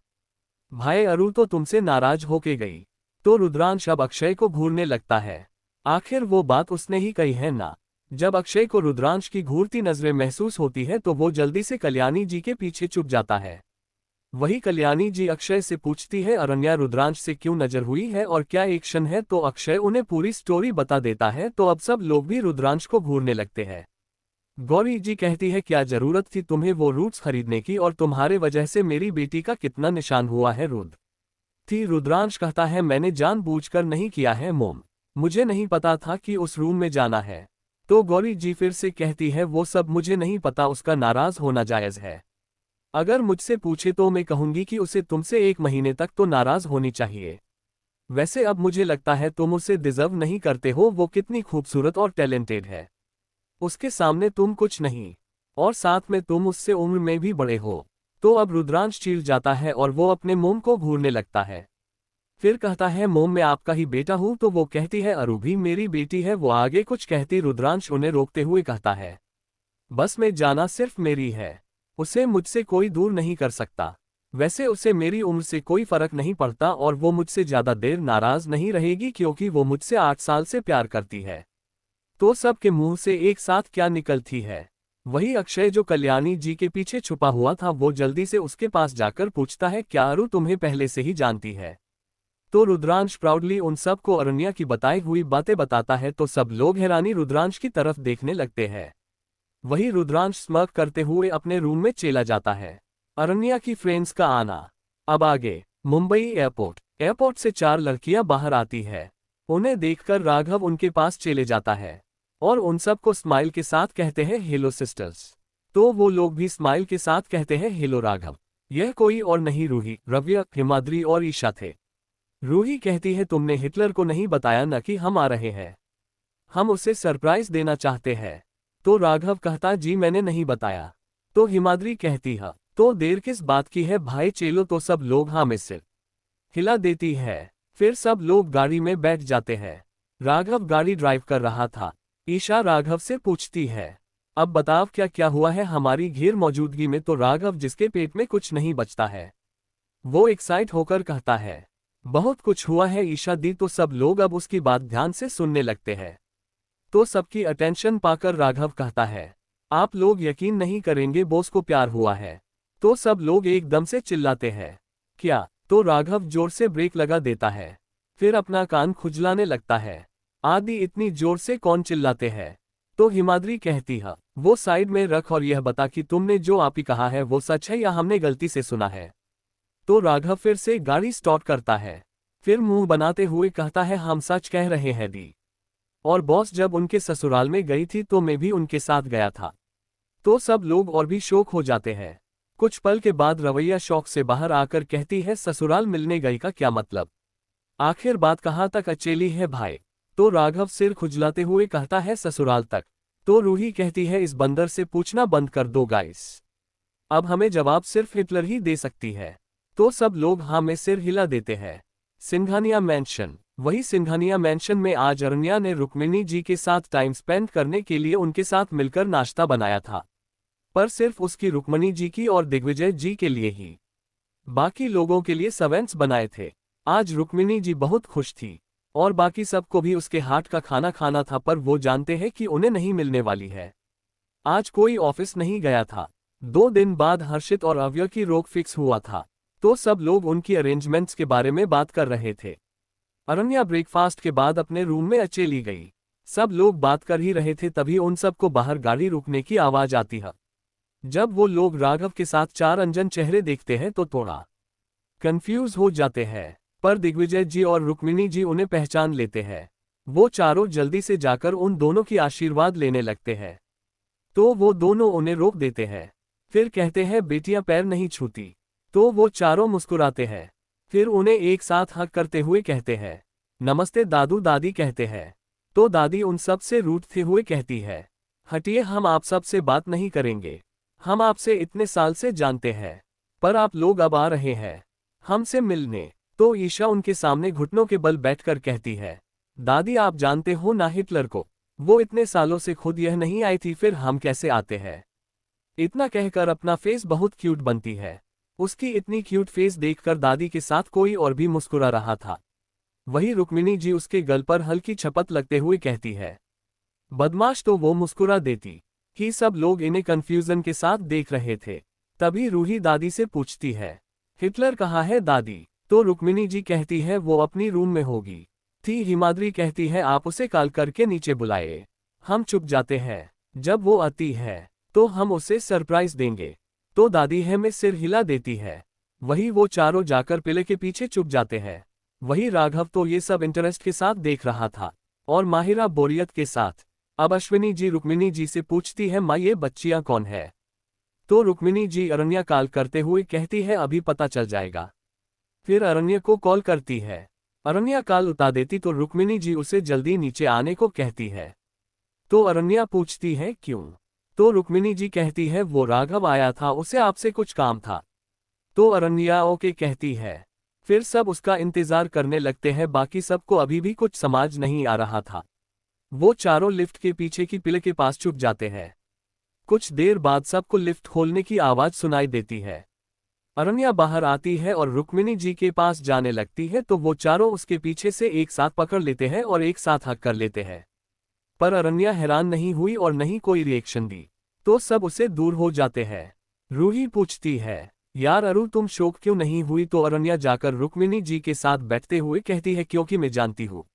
भाई अरु तो तुमसे नाराज होके गई। तो रुद्रांश अब अक्षय को घूरने लगता है। आखिर वो बात उसने ही कही है ना। जब अक्षय को रुद्रांश की घूरती नजरें महसूस होती है तो वो जल्दी से कल्याणी जी के पीछे छुप जाता है। वही कल्याणी जी अक्षय से पूछती है अरण्या रुद्रांश से क्यों नजर हुई है और क्या एक्शन है। तो अक्षय उन्हें पूरी स्टोरी बता देता है। तो अब सब लोग भी रुद्रांश को घूरने लगते हैं। गौरी जी कहती है क्या जरूरत थी तुम्हें वो रूट्स खरीदने की, और तुम्हारे वजह से मेरी बेटी का कितना निशान हुआ है रुद्रांश कहता है मैंने जानबूझकर नहीं किया है मोम, मुझे नहीं पता था कि उस रूम में जाना है। तो गौरी जी फिर से कहती है वो सब मुझे नहीं पता, उसका नाराज होना जायज है। अगर मुझसे पूछे तो मैं कहूंगी कि उसे तुमसे 1 महीने तक तो नाराज होनी चाहिए। वैसे अब मुझे लगता है तुम उसे डिजर्व नहीं करते हो, वो कितनी खूबसूरत और टैलेंटेड है। उसके सामने तुम कुछ नहीं, और साथ में तुम उससे उम्र में भी बड़े हो। तो अब रुद्रांश चिढ़ जाता है और वो अपने मोम को घूरने लगता है। फिर कहता है मोम मैं आपका ही बेटा हूं, तो वो कहती है अरु भी मेरी बेटी है। वो आगे कुछ कहती रुद्रांश उन्हें रोकते हुए कहता है बस में जाना सिर्फ मेरी है, उसे मुझसे कोई दूर नहीं कर सकता। वैसे उसे मेरी उम्र से कोई फर्क नहीं पड़ता और वो मुझसे ज्यादा देर नाराज नहीं रहेगी क्योंकि वो मुझसे 8 साल से प्यार करती है। तो सबके मुंह से एक साथ क्या निकलती है। वही अक्षय जो कल्याणी जी के पीछे छुपा हुआ था वो जल्दी से उसके पास जाकर पूछता है क्या अरु तुम्हें पहले से ही जानती है। तो रुद्रांश प्राउडली उन सब को अरण्या की बताई हुई बातें बताता है तो सब लोग हैरानी रुद्रांश की तरफ देखने लगते हैं। वही रुद्रांश स्मर्क करते हुए अपने रूम में चला जाता है। अरण्या की फ्रेंड्स का आना। अब आगे मुंबई एयरपोर्ट से 4 लड़कियां बाहर आती है। उन्हें देखकर राघव उनके पास चले जाता है और उन सब को स्माइल के साथ कहते हैं हेलो सिस्टर्स। तो वो लोग भी स्माइल के साथ कहते हैं हेलो राघव। यह कोई और नहीं रूही, रव्या, हिमाद्री और ईशा थे। रूही कहती है तुमने हिटलर को नहीं बताया न कि हम आ रहे हैं, हम उसे सरप्राइज देना चाहते हैं। तो राघव कहता जी मैंने नहीं बताया। तो हिमाद्री कहती है तो देर किस बात की है भाई, चलो। तो सब लोग हाँ में सिर हिला देती है। फिर सब लोग गाड़ी में बैठ जाते हैं। राघव गाड़ी ड्राइव कर रहा था। ईशा राघव से पूछती है अब बताओ क्या क्या हुआ है हमारी घेर मौजूदगी में। तो राघव जिसके पेट में कुछ नहीं बचता है वो एक्साइट होकर कहता है बहुत कुछ हुआ है ईशा दी। तो सब लोग अब उसकी बात ध्यान से सुनने लगते हैं। तो सबकी अटेंशन पाकर राघव कहता है आप लोग यकीन नहीं करेंगे बॉस को प्यार हुआ है। तो सब लोग एकदम से चिल्लाते हैं क्या। तो राघव जोर से ब्रेक लगा देता है, फिर अपना कान खुजलाने लगता है। आदि इतनी जोर से कौन चिल्लाते हैं। तो हिमाद्री कहती है वो साइड में रख और यह बता कि तुमने जो आप ही कहा है वो सच है या हमने गलती से सुना है। तो राघव फिर से गाड़ी स्टार्ट करता है, फिर मुंह बनाते हुए कहता है हम सच कह रहे हैं दी। और बॉस जब उनके ससुराल में गई थी तो मैं भी उनके साथ गया था। तो सब लोग और भी शौक हो जाते हैं। कुछ पल के बाद रवैया शौक से बाहर आकर कहती है ससुराल मिलने गई का क्या मतलब, आखिर बात कहाँ तक अचेली है भाई। तो राघव सिर खुजलाते हुए कहता है ससुराल तक। तो रूही कहती है इस बंदर से पूछना बंद कर दो गाइस, अब हमें जवाब सिर्फ हिटलर ही दे सकती है। तो सब लोग हाँ में सिर हिला देते हैं। सिंघानिया मैंशन। वही सिंघानिया मैंशन में आज अरण्या ने रुक्मिणी जी के साथ टाइम स्पेंड करने के लिए उनके साथ मिलकर नाश्ता बनाया था, पर सिर्फ उसकी रुक्मिणी जी की और दिग्विजय जी के लिए ही, बाकी लोगों के लिए सर्वेंट्स बनाए थे। आज रुक्मिणी जी बहुत खुश थी और बाकी सबको भी उसके हाथ का खाना खाना था, पर वो जानते हैं कि उन्हें नहीं मिलने वाली है। आज कोई ऑफिस नहीं गया था। 2 दिन बाद हर्षित और अव्य की रोग फिक्स हुआ था, तो सब लोग उनकी अरेंजमेंट्स के बारे में बात कर रहे थे। अरण्या ब्रेकफास्ट के बाद अपने रूम में अकेली गई। सब लोग बात कर ही रहे थे तभी उन सबको बाहर गाड़ी रुकने की आवाज आती है। जब वो लोग राघव के साथ 4 अनजान चेहरे देखते हैं तो थोड़ा कंफ्यूज हो जाते हैं, पर दिग्विजय जी और रुक्मिणी जी उन्हें पहचान लेते हैं। वो चारों जल्दी से जाकर उन दोनों की आशीर्वाद लेने लगते हैं। तो वो दोनों उन्हें रोक देते हैं, फिर कहते हैं बेटियां पैर नहीं छूती। तो वो चारों मुस्कुराते हैं, फिर उन्हें एक साथ हक करते हुए कहते हैं नमस्ते दादू दादी कहते हैं। तो दादी उन सब से रूठते हुए कहती है हटिए, हम आप सब से बात नहीं करेंगे, हम आपसे इतने साल से जानते हैं, पर आप लोग अब आ रहे हैं हमसे मिलने। तो ईशा उनके सामने घुटनों के बल बैठकर कहती है दादी आप जानते हो ना हिटलर को, वो इतने सालों से खुद यह नहीं आई थी, फिर हम कैसे आते हैं। इतना कहकर अपना फेस बहुत क्यूट बनती है। उसकी इतनी क्यूट फेस देखकर दादी के साथ कोई और भी मुस्कुरा रहा था। वही रुक्मिणी जी उसके गल पर हल्की छपत लगते हुए कहती है बदमाश, तो वो मुस्कुरा देती कि सब लोग इन्हें कंफ्यूजन के साथ देख रहे थे। तभी रूही दादी से पूछती है हिटलर कहाँ है दादी। तो रुक्मिणी जी कहती है वो अपनी रूम में होगी। थी हिमाद्री कहती है आप उसे कॉल करके नीचे बुलाए। हम चुप जाते हैं। जब वो आती है तो हम उसे सरप्राइज देंगे। तो दादी है में सिर हिला देती है। वही वो चारों जाकर पिले के पीछे छुप जाते हैं। वही राघव तो ये सब इंटरेस्ट के साथ देख रहा था और माहिरा बोरियत के साथ। अब अश्विनी जी रुक्मिणी जी से पूछती है, माँ ये बच्चियां कौन है? तो रुक्मिणी जी अरण्या कॉल करते हुए कहती है, अभी पता चल जाएगा। फिर अरण्य को कॉल करती है। अरण्या कॉल उठा देती तो रुक्मिणी जी उसे जल्दी नीचे आने को कहती है। तो अरण्या पूछती है, क्यों? तो रुक्मिणी जी कहती है, वो राघव आया था, उसे आपसे कुछ काम था। तो अरण्या ओके कहती है। फिर सब उसका इंतजार करने लगते हैं। बाकी सबको अभी भी कुछ समझ नहीं आ रहा था। वो चारों लिफ्ट के पीछे की पिले के पास छुप जाते हैं। कुछ देर बाद सबको लिफ्ट खोलने की आवाज सुनाई देती है। अरण्या बाहर आती है और रुक्मिणी जी के पास जाने लगती है तो वो चारों उसके पीछे से एक साथ पकड़ लेते हैं और एक साथ हक कर लेते हैं। पर अरण्या हैरान नहीं हुई और नहीं कोई रिएक्शन दी। तो सब उसे दूर हो जाते हैं। रूही पूछती है, यार अरु तुम शौक क्यों नहीं हुई? तो अरण्या जाकर रुक्मिणी जी के साथ बैठते हुए कहती है, क्योंकि मैं जानती हूँ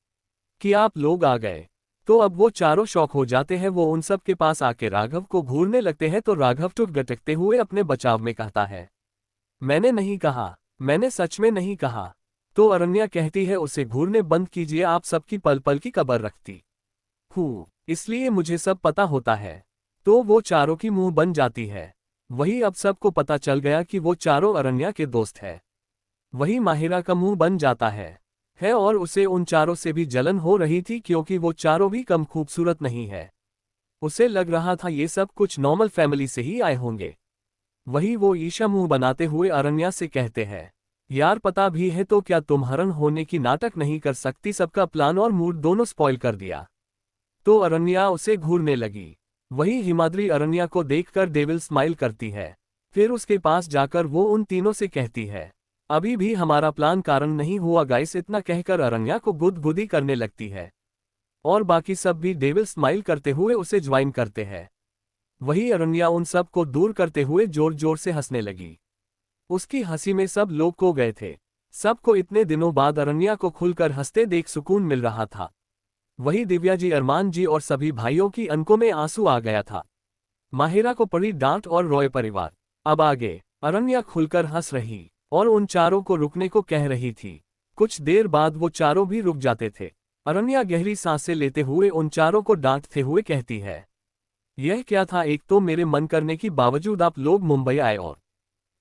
कि आप लोग आ गए। तो अब वो चारों शौक हो जाते हैं। वो उन सब के पास आके राघव को घूरने लगते हैं तो राघव टूट गटकते हुए अपने बचाव में कहता है, मैंने नहीं कहा, मैंने सच में नहीं कहा। तो अरण्या कहती है, उसे घूरने बंद कीजिए, आप सबकी पल पल की खबर रखती हूँ, इसलिए मुझे सब पता होता है। तो वो चारों की मुंह बन जाती है। वही अब सबको पता चल गया कि वो चारों अरण्या के दोस्त है। वही माहिरा का मुंह बन जाता है और उसे उन चारों से भी जलन हो रही थी क्योंकि वो चारों भी कम खूबसूरत नहीं है। उसे लग रहा था ये सब कुछ नॉर्मल फैमिली से ही आए होंगे। वही वो ईशा मुंह बनाते हुए अरण्या से कहते हैं, यार पता भी है तो क्या तुम हरण होने की नाटक नहीं कर सकती? सबका प्लान और मूड दोनों स्पॉइल कर दिया। तो अरण्या उसे घूरने लगी। वही हिमाद्री अरण्या को देखकर डेविल स्माइल करती है। फिर उसके पास जाकर वो उन तीनों से कहती है, अभी भी हमारा प्लान कारण नहीं हुआ गाइस। इतना कहकर अरण्या को गुदगुदी करने लगती है और बाकी सब भी डेविल स्माइल करते हुए उसे ज्वाइन करते हैं। वही अरण्या उन सब को दूर करते हुए जोर जोर से हंसने लगी। उसकी हंसी में सब लोग खो गए थे। सबको इतने दिनों बाद अरण्या को खुलकर हंसते देख सुकून मिल रहा था। वही दिव्या जी, अरमान जी और सभी भाइयों की आंखों में आंसू आ गया था। माहिरा को पड़ी डांट और रॉय परिवार। अब आगे अरण्या खुलकर हंस रही और उन चारों को रुकने को कह रही थी। कुछ देर बाद वो चारों भी रुक जाते थे। अरण्या गहरी सांसें लेते हुए उन चारों को डांटते हुए कहती है, यह क्या था? एक तो मेरे मन करने की बावजूद आप लोग मुंबई आए और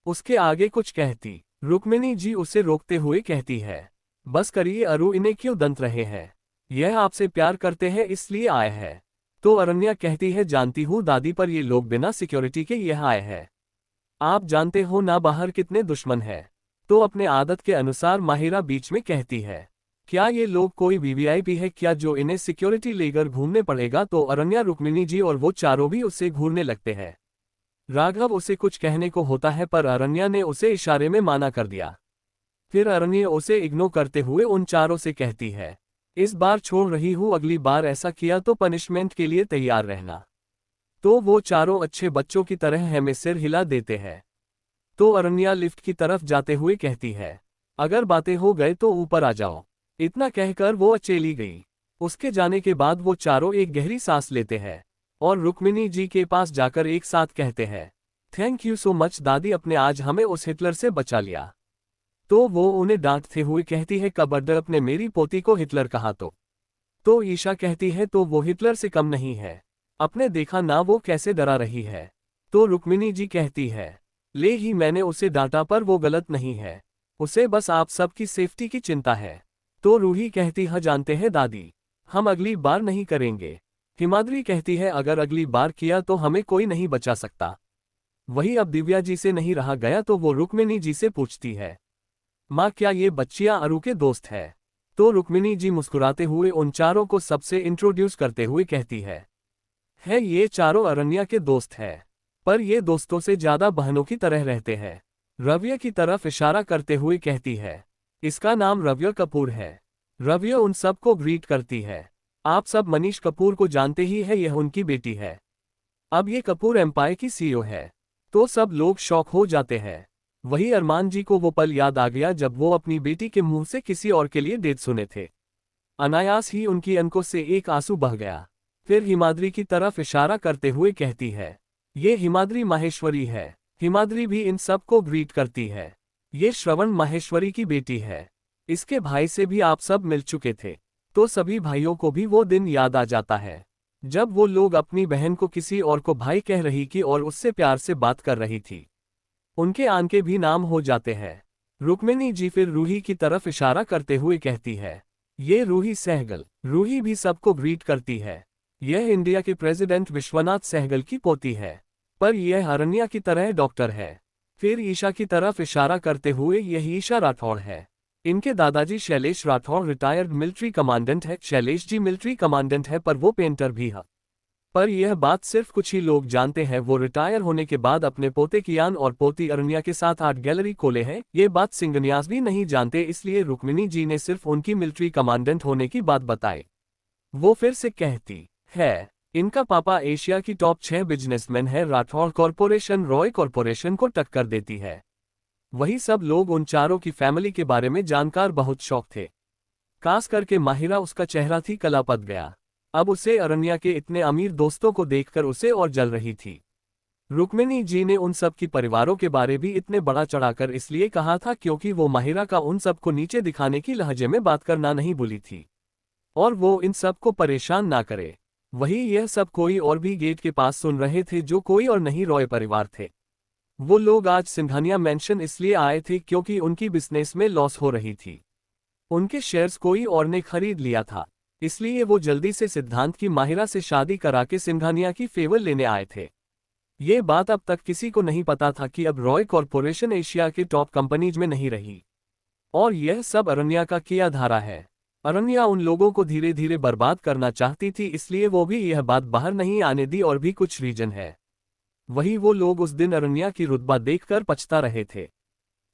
उसके आगे कुछ कहती। रुक्मिणी जी उसे रोकते हुए कहती है, बस करिए अरु, इन्हें क्यों दंत रहे हैं? यह आपसे प्यार करते हैं इसलिए आए हैं। तो अरण्या कहती है, जानती हूँ दादी, पर ये लोग बिना सिक्योरिटी के यह आए हैं। आप जानते हो ना बाहर कितने दुश्मन हैं। तो अपने आदत के अनुसार माहिरा बीच में कहती है, क्या ये लोग कोई वीवीआईपी है क्या जो इन्हें सिक्योरिटी लेकर घूमने पड़ेगा? तो अरण्या, रुक्मिणी जी और वो चारों भी उससे घूरने लगते हैं। राघव उसे कुछ कहने को होता है पर अरण्या ने उसे इशारे में माना कर दिया। फिर अरण्या उसे इग्नोर करते हुए उन चारों से कहती है, इस बार छोड़ रही हूँ, अगली बार ऐसा किया तो पनिशमेंट के लिए तैयार रहना। तो वो चारों अच्छे बच्चों की तरह हमें सिर हिला देते हैं। तो अरण्या लिफ्ट की तरफ जाते हुए कहती है, अगर बातें हो गए तो ऊपर आ जाओ। इतना कहकर वो चली गई। उसके जाने के बाद वो चारों एक गहरी सांस लेते हैं और रुक्मिणी जी के पास जाकर एक साथ कहते हैं, थैंक यू सो मच दादी, अपने आज हमें उस हिटलर से बचा लिया। तो वो उन्हें डांटते हुए कहती है, कबड्डर, अपने मेरी पोती को हिटलर कहा तो ईशा कहती है, तो वो हिटलर से कम नहीं है, अपने देखा ना वो कैसे डरा रही है। तो रुक्मिणी जी कहती है, ले ही मैंने उसे डांटा पर वो गलत नहीं है, उसे बस आप सबकी सेफ्टी की चिंता है। तो रूही कहती है, जानते हैं दादी, हम अगली बार नहीं करेंगे। हिमाद्री कहती है, अगर अगली बार किया तो हमें कोई नहीं बचा सकता। वही अब दिव्या जी से नहीं रहा गया तो वो रुक्मिणी जी से पूछती है, माँ क्या ये बच्चियां अरु के दोस्त है? तो रुक्मिणी जी मुस्कुराते हुए उन चारों को सबसे इंट्रोड्यूस करते हुए कहती है ये चारों अरण्या के दोस्त है, पर ये दोस्तों से ज्यादा बहनों की तरह रहते हैं। रव्य की तरफ इशारा करते हुए कहती है, इसका नाम रव्य कपूर है। रव्य उन सब को ग्रीट करती है, आप सब मनीष कपूर को जानते ही है, यह उनकी बेटी है। अब ये कपूर एम्पायर की सीईओ है। तो सब लोग शॉक हो जाते हैं। वही अरमान जी को वो पल याद आ गया जब वो अपनी बेटी के मुंह से किसी और के लिए डेट सुने थे। अनायास ही उनकी आंखों से एक आंसू बह गया। फिर हिमाद्री की तरफ इशारा करते हुए कहती है, ये हिमाद्री माहेश्वरी है। हिमाद्री भी इन सब को ग्रीट करती है। ये श्रवण माहेश्वरी की बेटी है। इसके भाई से भी आप सब मिल चुके थे। तो सभी भाइयों को भी वो दिन याद आ जाता है जब वो लोग अपनी बहन को किसी और को भाई कह रही थी और उससे प्यार से बात कर रही थी। उनके आंके भी नाम हो जाते हैं। रुक्मिणी जी फिर रूही की तरफ इशारा करते हुए कहती है, ये रूही सहगल। रूही भी सबको ग्रीट करती है। यह इंडिया के प्रेसिडेंट विश्वनाथ सहगल की पोती है, पर यह अरण्या की तरह डॉक्टर है। फिर ईशा की तरफ इशारा करते हुए, यह ईशा राठौड़ है। इनके दादाजी Shailesh Rathore retired military commandant है। शैलेश जी मिलिट्री कमांडेंट है, पर वो पेंटर भी है। पर यह बात सिर्फ कुछ ही लोग जानते हैं। वो रिटायर होने के बाद अपने पोते कियान और पोती अरण्या के साथ आर्ट गैलरी खोले हैं। ये बात सिंगन्यास भी नहीं जानते, इसलिए रुक्मिणी जी ने सिर्फ उनकी मिलिट्री कमांडेंट होने की बात बताई। वो फिर से कहती है, इनका पापा एशिया की टॉप 6 बिजनेसमैन है। राठौड़ कॉरपोरेशन रॉय कॉरपोरेशन को टक्कर देती है। वही सब लोग उन चारों की फैमिली के बारे में जानकार बहुत शौक थे। खास करके माहिरा, उसका चेहरा थी कला पद गया। अब उसे अरण्या के इतने अमीर दोस्तों को देखकर उसे और जल रही थी। रुक्मिणी जी ने उन सब की परिवारों के बारे भी इतने बड़ा चढ़ाकर इसलिए कहा था क्योंकि वो माहिरा का उन सब को नीचे दिखाने की लहजे में बात करना नहीं भूली थी, और वो इन सब को परेशान ना करे। वही यह सब कोई और भी गेट के पास सुन रहे थे, जो कोई और नहीं रॉय परिवार थे। वो लोग आज सिंघानिया मेंशन इसलिए आए थे क्योंकि उनकी बिजनेस में लॉस हो रही थी। उनके शेयर्स कोई और ने खरीद लिया था, इसलिए वो जल्दी से सिद्धांत की माहिरा से शादी करा के सिंघानिया की फेवर लेने आए थे। ये बात अब तक किसी को नहीं पता था कि अब रॉय कॉरपोरेशन एशिया के टॉप कंपनीज में नहीं रही, और यह सब अरण्या का किया धारा है। अरण्या उन लोगों को धीरे धीरे बर्बाद करना चाहती थी, इसलिए वो भी यह बात बाहर नहीं आने दी, और भी कुछ रीजन है। वही वो लोग उस दिन अरण्या की रुतबा देखकर पछता रहे थे।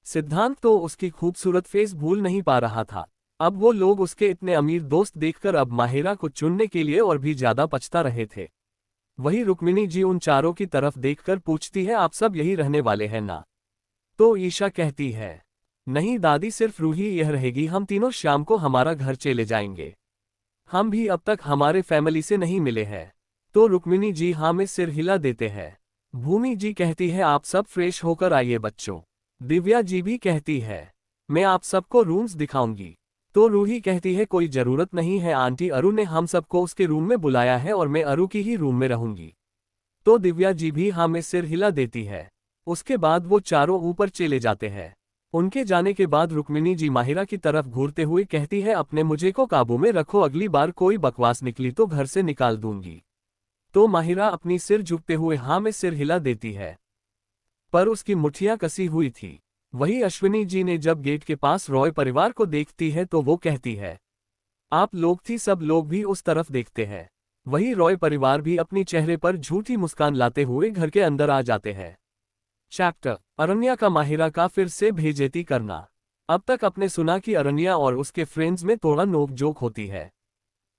सिद्धांत तो उसकी खूबसूरत फेस भूल नहीं पा रहा था। अब वो लोग उसके इतने अमीर दोस्त देखकर अब माहिरा को चुनने के लिए और भी ज्यादा पछता रहे थे। वही रुक्मिणी जी उन चारों की तरफ देखकर पूछती है, आप सब यही रहने वाले हैं ना? तो ईशा कहती है, नहीं दादी, सिर्फ रूही यह रहेगी। हम तीनों शाम को हमारा घर चले जाएंगे। हम भी अब तक हमारे फैमिली से नहीं मिले हैं। तो रुक्मिणी जी हाँ में सिर हिला देते हैं। भूमि जी कहती है, आप सब फ्रेश होकर आइए बच्चों। दिव्या जी भी कहती है, मैं आप सबको रूम्स दिखाऊंगी। तो रूही कहती है, कोई जरूरत नहीं है आंटी, अरु ने हम सबको उसके रूम में बुलाया है और मैं अरु की ही रूम में रहूंगी। तो दिव्या जी भी हाँ में सिर हिला देती है। उसके बाद वो चारों ऊपर चले जाते हैं। उनके जाने के बाद रुक्मिणी जी माहिरा की तरफ घूरते हुए कहती है, अपने मुझे को काबू में रखो, अगली बार कोई बकवास निकली तो घर से निकाल दूंगी। तो माहिरा अपनी सिर झुकते हुए हाँ में सिर हिला देती है, पर उसकी मुठ्ठियां कसी हुई थी। वही अश्विनी जी ने जब गेट के पास रॉय परिवार को देखती है तो वो कहती है, आप लोग थी, सब लोग भी उस तरफ देखते हैं। वही रॉय परिवार भी अपनी चेहरे पर झूठी मुस्कान लाते हुए घर के अंदर आ जाते हैं। चैप्टर अरण्या का माहिरा का फिर से बेइज्जती करना। अब तक आपने सुना कि अरण्या और उसके फ्रेंड्स में थोड़ा नोक-झोंक होती है,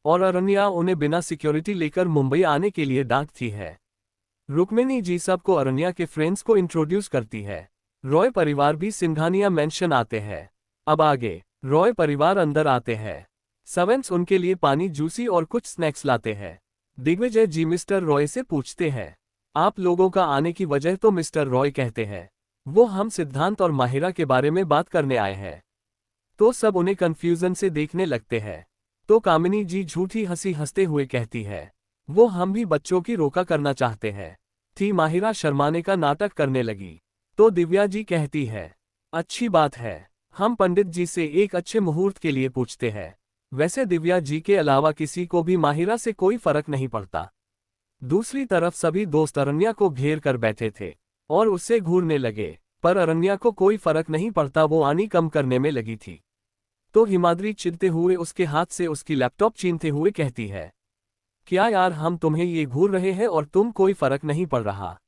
और अरण्या उन्हें बिना सिक्योरिटी लेकर मुंबई आने के लिए डांटती है। रुक्मिणी जी सबको अरण्या के फ्रेंड्स को इंट्रोड्यूस करती है। रॉय परिवार भी सिंघानिया मेंशन आते हैं। अब आगे रॉय परिवार अंदर आते हैं। सर्वेंट्स उनके लिए पानी, जूसी और कुछ स्नैक्स लाते हैं। दिग्विजय जी मिस्टर रॉय से पूछते हैं, आप लोगों का आने की वजह? तो मिस्टर रॉय कहते हैं, वो हम सिद्धांत और माहिरा के बारे में बात करने आए हैं। तो सब उन्हें कंफ्यूजन से देखने लगते हैं। तो कामिनी जी झूठी हंसी हंसते हुए कहती है, वो हम भी बच्चों की रोका करना चाहते हैं। थी माहिरा शर्माने का नाटक करने लगी। तो दिव्या जी कहती है, अच्छी बात है, हम पंडित जी से एक अच्छे मुहूर्त के लिए पूछते हैं। वैसे दिव्या जी के अलावा किसी को भी माहिरा से कोई फर्क नहीं पड़ता। दूसरी तरफ सभी दोस्त अरण्या को घेर कर बैठे थे और उससे घूरने लगे, पर अरण्या को कोई फर्क नहीं पड़ता, वो आनी कम करने में लगी थी। तो हिमाद्री चिढ़ते हुए उसके हाथ से उसकी लैपटॉप छीनते हुए कहती है, क्या यार, हम तुम्हें ये घूर रहे हैं और तुम कोई फर्क नहीं पड़ रहा।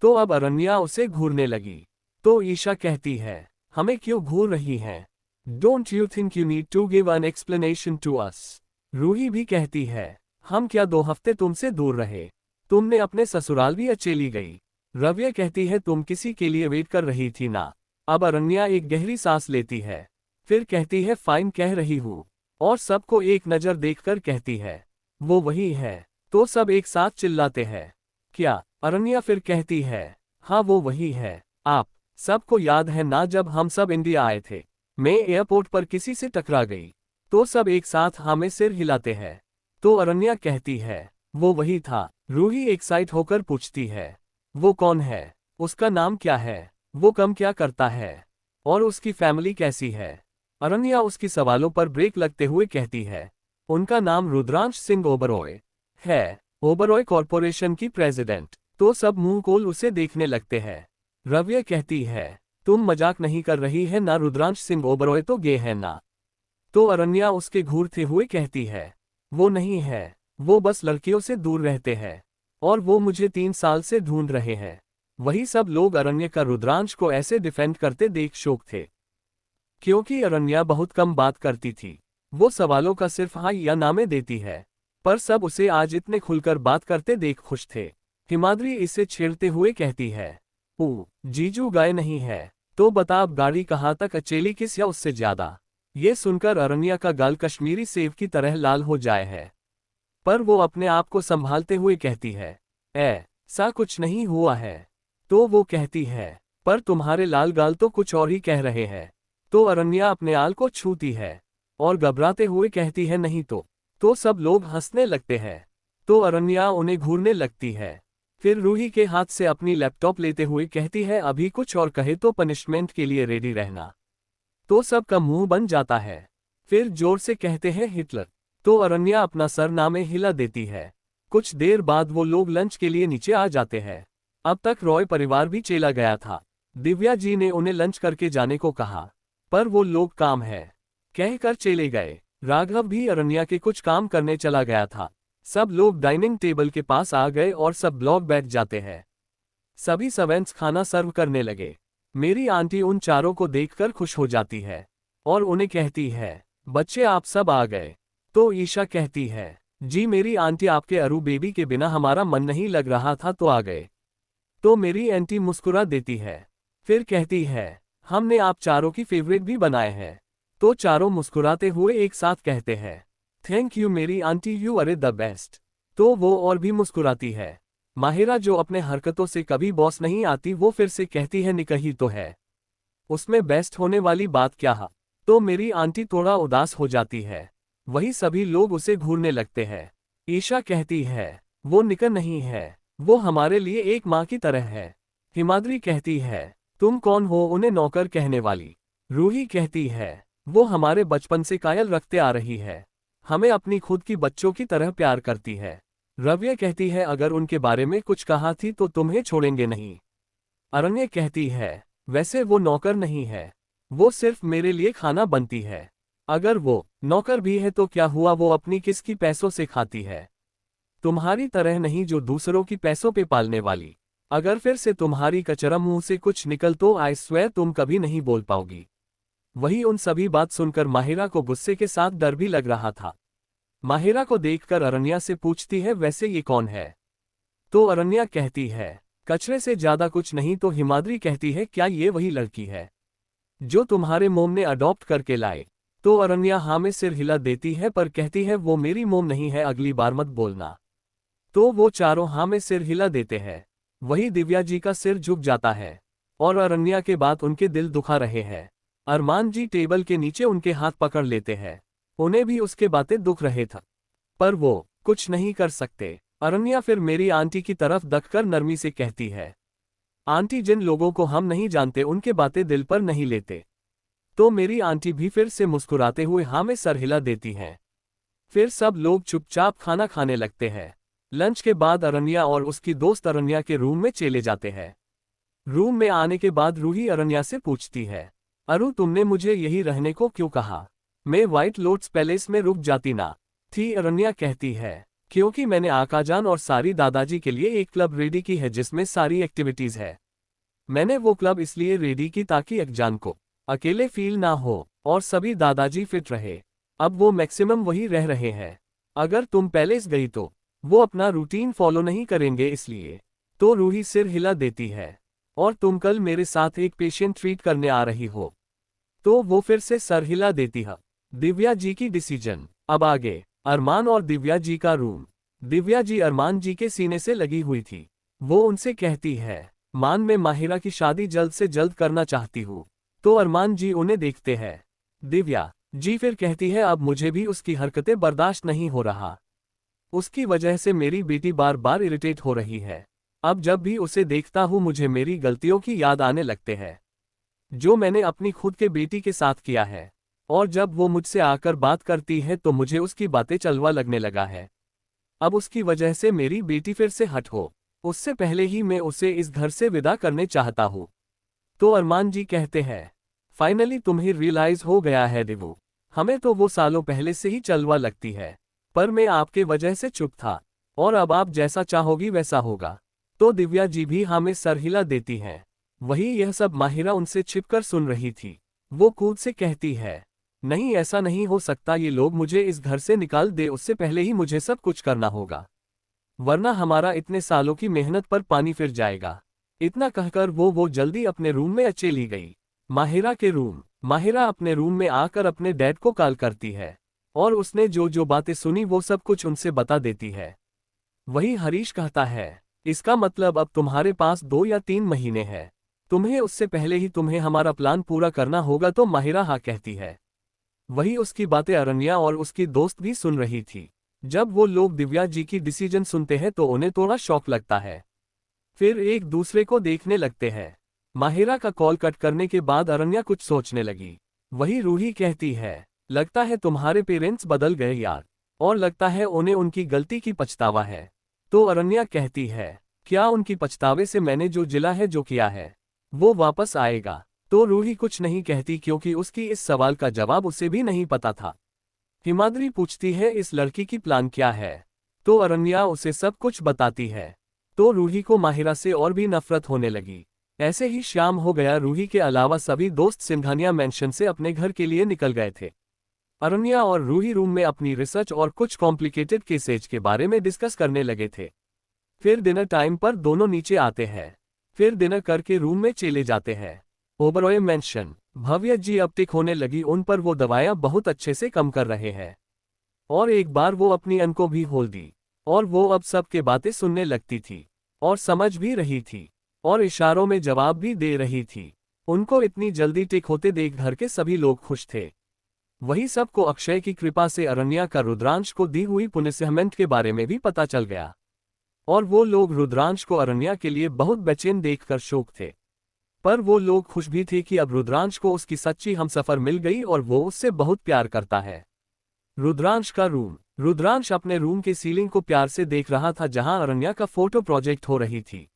तो अब अरण्या उसे घूरने लगी। तो ईशा कहती है, हमें क्यों घूर रही हैं? Don't you think you need to give an explanation to us? Ruhi भी कहती है, हम क्या 2 हफ्ते तुमसे दूर रहे? तुमने अपने ससुराल भी अकेली गई। रव्या कहती है, तुम किसी के लिए वेट कर रही थी ना? अब अरण्या एक गहरी सांस लेती है, फिर कहती है, फाइन कह रही हूँ, और सबको एक नज़र देखकर कहती है, वो वही है। तो सब एक साथ चिल्लाते हैं। क्या? अरण्या फिर कहती है, हाँ वो वही है। आप सबको याद है ना जब हम सब इंडिया आए थे, मैं एयरपोर्ट पर किसी से टकरा गई। तो सब एक साथ हमें सिर हिलाते हैं। तो अरण्या कहती है, वो वही था। रूही एक्साइट होकर पूछती है, वो कौन है? उसका नाम क्या है? वो कम क्या करता है? और उसकी फैमिली कैसी है? अरण्या उसकी सवालों पर ब्रेक लगते हुए कहती है, उनका नाम रुद्रांश सिंह ओबरॉय है, ओबरॉय कॉरपोरेशन की प्रेसिडेंट। तो सब मुंह खोल उसे देखने लगते हैं। रव्या कहती है, तुम मजाक नहीं कर रही है ना? रुद्रांश सिंह ओबरॉय तो गे है ना? तो अरण्या उसके घूरते हुए कहती है, वो नहीं है, वो बस लड़कियों से दूर रहते हैं और वो मुझे 3 साल से ढूंढ रहे हैं। वही सब लोग अरण्या का रुद्रांश को ऐसे डिफेंड करते देख शौक थे। क्योंकि अरण्या बहुत कम बात करती थी, वो सवालों का सिर्फ हाँ या ना में देती है, पर सब उसे आज इतने खुलकर बात करते देख खुश थे। हिमाद्री इसे छेड़ते हुए कहती है, जीजू गाय नहीं है तो बता अब गाड़ी कहाँ तक अकेली किस या उससे ज्यादा? ये सुनकर अरण्या का गाल कश्मीरी सेब की तरह लाल हो जाए है, पर वो अपने आप को संभालते हुए कहती है, ऐसा कुछ नहीं हुआ है। तो वो कहती है, पर तुम्हारे लाल गाल तो कुछ और ही कह रहे हैं। तो अरण्या अपने आल को छूती है और घबराते हुए कहती है, नहीं तो सब लोग हंसने लगते हैं। तो अरण्या उन्हें घूरने लगती है। फिर रूही के हाथ से अपनी लैपटॉप लेते हुए कहती है, अभी कुछ और कहे तो पनिशमेंट के लिए रेडी रहना। तो सबका मुंह बन जाता है। फिर जोर से कहते हैं, हिटलर। तो अरण्या अपना सर नामे हिला देती है। कुछ देर बाद वो लोग लंच के लिए नीचे आ जाते हैं। अब तक रॉय परिवार भी चला गया था। दिव्या जी ने उन्हें लंच करके जाने को कहा, पर वो लोग काम है कहकर चले गए। राघव भी अरण्या के कुछ काम करने चला गया था। सब लोग डाइनिंग टेबल के पास आ गए और सब लोग बैठ जाते हैं। सभी सर्वेंट्स खाना सर्व करने लगे। मेरी आंटी उन चारों को देखकर खुश हो जाती है और उन्हें कहती है, बच्चे आप सब आ गए। तो ईशा कहती है, जी मेरी आंटी, आपके अरू बेबी के बिना हमारा मन नहीं लग रहा था तो आ गए। तो मेरी आंटी मुस्कुरा देती है, फिर कहती है, हमने आप चारों की फेवरेट भी बनाए हैं। तो चारों मुस्कुराते हुए एक साथ कहते हैं, थैंक यू मेरी aunty, you are the best. तो वो और भी मुस्कुराती है। माहिरा जो अपने हरकतों से कभी बॉस नहीं आती, वो फिर से कहती है, निकही तो है, उसमें बेस्ट होने वाली बात क्या है? तो मेरी आंटी थोड़ा उदास हो जाती है। वही सभी लोग उसे घूरने लगते हैं। ईशा कहती है, वो निकर नहीं है, वो हमारे लिए एक माँ की तरह है। हिमाद्री कहती है, तुम कौन हो उन्हें नौकर कहने वाली? रूही कहती है, वो हमारे बचपन से कायल रखते आ रही है, हमें अपनी खुद की बच्चों की तरह प्यार करती है। रव्या कहती है, अगर उनके बारे में कुछ कहा थी तो तुम्हें छोड़ेंगे नहीं। अरण्या कहती है, वैसे वो नौकर नहीं है, वो सिर्फ मेरे लिए खाना बनती है। अगर वो नौकर भी है तो क्या हुआ, वो अपनी किसकी पैसों से खाती है, तुम्हारी तरह नहीं जो दूसरों की पैसों पे पालने वाली। अगर फिर से तुम्हारी कचरा मुंह से कुछ निकल तो आई स्वेयर तुम कभी नहीं बोल पाओगी। वही उन सभी बात सुनकर माहिरा को गुस्से के साथ डर भी लग रहा था। माहिरा को देखकर अरण्या से पूछती है, वैसे ये कौन है? तो अरण्या कहती है, कचरे से ज्यादा कुछ नहीं। तो हिमाद्री कहती है, क्या ये वही लड़की है जो तुम्हारे मोम ने अडॉप्ट करके लाए? तो अरण्या हाँ में सिर हिला देती है, पर कहती है, वो मेरी मोम नहीं है, अगली बार मत बोलना। तो वो चारों हाँ में सिर हिला देते हैं। वही दिव्या जी का सिर झुक जाता है और अरण्या के बाद उनके दिल दुखा रहे हैं। अरमान जी टेबल के नीचे उनके हाथ पकड़ लेते हैं। उन्हें भी उसके बातें दुख रहे था, पर वो कुछ नहीं कर सकते। अरण्या फिर मेरी आंटी की तरफ दखकर नरमी से कहती है, आंटी, जिन लोगों को हम नहीं जानते उनके बातें दिल पर नहीं लेते। तो मेरी आंटी भी फिर से मुस्कुराते हुए हाँ में सर हिला देती हैं। फिर सब लोग चुपचाप खाना खाने लगते हैं। लंच के बाद अरण्या और उसकी दोस्त अरण्या के रूम में चले जाते हैं। रूम में आने के बाद रूही अरण्या से पूछती है, अरु तुमने मुझे यही रहने को क्यों कहा? मैं व्हाइट लोटस पैलेस में रुक जाती ना थी? अरण्या कहती है, क्योंकि मैंने आकाजान और सारी दादाजी के लिए एक क्लब रेडी की है जिसमें सारी एक्टिविटीज है। मैंने वो क्लब इसलिए रेडी की ताकि अकजान को अकेले फील ना हो और सभी दादाजी फिट रहे। अब वो मैक्सिमम वही रह रहे हैं। अगर तुम पैलेस गई तो वो अपना रूटीन फॉलो नहीं करेंगे, इसलिए। तो रूही सिर हिला देती है, और तुम कल मेरे साथ एक पेशेंट ट्रीट करने आ रही हो? तो वो फिर से सर हिला देती है। दिव्या जी की डिसीजन। अब आगे अरमान और दिव्या जी का रूम। दिव्या जी अरमान जी के सीने से लगी हुई थी। वो उनसे कहती है, मान मैं माहिरा की शादी जल्द से जल्द करना चाहती हूँ। तो अरमान जी उन्हें देखते हैं। दिव्या जी फिर कहती है, अब मुझे भी उसकी हरकतें बर्दाश्त नहीं हो रहा। उसकी वजह से मेरी बेटी बार बार इरिटेट हो रही है। अब जब भी उसे देखता हूँ मुझे मेरी गलतियों की याद आने लगते हैं, जो मैंने अपनी खुद के बेटी के साथ किया है। और जब वो मुझसे आकर बात करती है तो मुझे उसकी बातें चलवा लगने लगा है। अब उसकी वजह से मेरी बेटी फिर से हट हो, उससे पहले ही मैं उसे इस घर से विदा करने चाहता हूँ। तो अरमान जी कहते हैं, फाइनली तुम्हें रियलाइज हो गया है दिवू। हमें तो वो सालों पहले से ही चलवा लगती है, पर मैं आपके वजह से चुप था। और अब आप जैसा चाहोगी वैसा होगा। तो दिव्या जी भी हमें सर हिला देती हैं। वही यह सब माहिरा उनसे छिपकर सुन रही थी। वो कूद से कहती है, नहीं ऐसा नहीं हो सकता, ये लोग मुझे इस घर से निकाल दे उससे पहले ही मुझे सब कुछ करना होगा, वरना हमारा इतने सालों की मेहनत पर पानी फिर जाएगा। इतना कहकर वो जल्दी अपने रूम में चली गई। माहिरा के रूम। माहिरा अपने रूम में आकर अपने डैड को कॉल करती है और उसने जो जो बातें सुनी वो सब कुछ उनसे बता देती है। वही हरीश कहता है, इसका मतलब अब तुम्हारे पास 2 या 3 महीने हैं। तुम्हें उससे पहले ही तुम्हें हमारा प्लान पूरा करना होगा। तो माहिरा हाँ कहती है। वही उसकी बातें अरण्या और उसकी दोस्त भी सुन रही थी। जब वो लोग दिव्या जी की डिसीजन सुनते हैं तो उन्हें थोड़ा शॉक लगता है। फिर एक दूसरे को देखने लगते हैं। माहिरा का कॉल कट करने के बाद अरण्या कुछ सोचने लगी। वही रूही कहती है, लगता है तुम्हारे पेरेंट्स बदल गए यार, और लगता है उन्हें उनकी गलती की पछतावा है। तो अरण्या कहती है, क्या उनकी पछतावे से मैंने जो जिला है जो किया है वो वापस आएगा। तो रूही कुछ नहीं कहती क्योंकि उसकी इस सवाल का जवाब उसे भी नहीं पता था। हिमाद्री पूछती है, इस लड़की की प्लान क्या है। तो अरण्या उसे सब कुछ बताती है। तो रूही को माहिरा से और भी नफरत होने लगी। ऐसे ही शाम हो गया। रूही के अलावा सभी दोस्त सिंघानिया मेंशन से अपने घर के लिए निकल गए थे। अरण्या और रूही रूम में अपनी रिसर्च और कुछ कॉम्प्लिकेटेड केसेज के बारे में डिस्कस करने लगे थे। फिर डिनर टाइम पर दोनों नीचे आते हैं। फिर डिनर करके रूम में चले जाते हैं। ओबरॉय मेंशन। भव्य जी अब टिक होने लगी उन पर, वो दवाइयां बहुत अच्छे से कम कर रहे हैं। और एक बार वो अपनी अन को भी खोल दी और वो अब सबके बातें सुनने लगती थी और समझ भी रही थी और इशारों में जवाब भी दे रही थी। उनको इतनी जल्दी टिक होते देख घर के सभी लोग खुश थे। वही सबको अक्षय की कृपा से अरण्या का रुद्रांश को दी हुई पुनिसमेंट के बारे में भी पता चल गया। और वो लोग रुद्रांश को अरण्या के लिए बहुत बेचैन देखकर शोक थे। पर वो लोग खुश भी थे कि अब रुद्रांश को उसकी सच्ची हमसफर मिल गई और वो उससे बहुत प्यार करता है। रुद्रांश का रूम। रुद्रांश अपने रूम के सीलिंग को प्यार से देख रहा था जहां अरण्या का फोटो प्रोजेक्ट हो रही थी।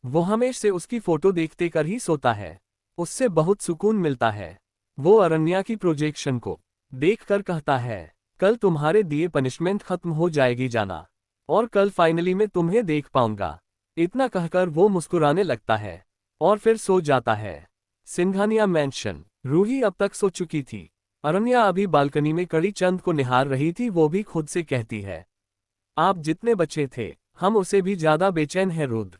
वो हमेशा से उसकी फोटो देखते कर ही सोता है। उससे बहुत सुकून मिलता है। वो अरण्या की प्रोजेक्शन को देखकर कहता है, कल तुम्हारे दिए पनिशमेंट खत्म हो जाएगी जाना, और कल फाइनली मैं तुम्हें देख पाऊंगा। इतना कहकर वो मुस्कुराने लगता है और फिर सो जाता है। सिंघानिया मेंशन। रूही अब तक सो चुकी थी। अरण्या अभी बालकनी में कड़ी चंद को निहार रही थी। वो भी खुद से कहती है, आप जितने बच्चे थे हम उसे भी ज्यादा बेचैन है रुद्र।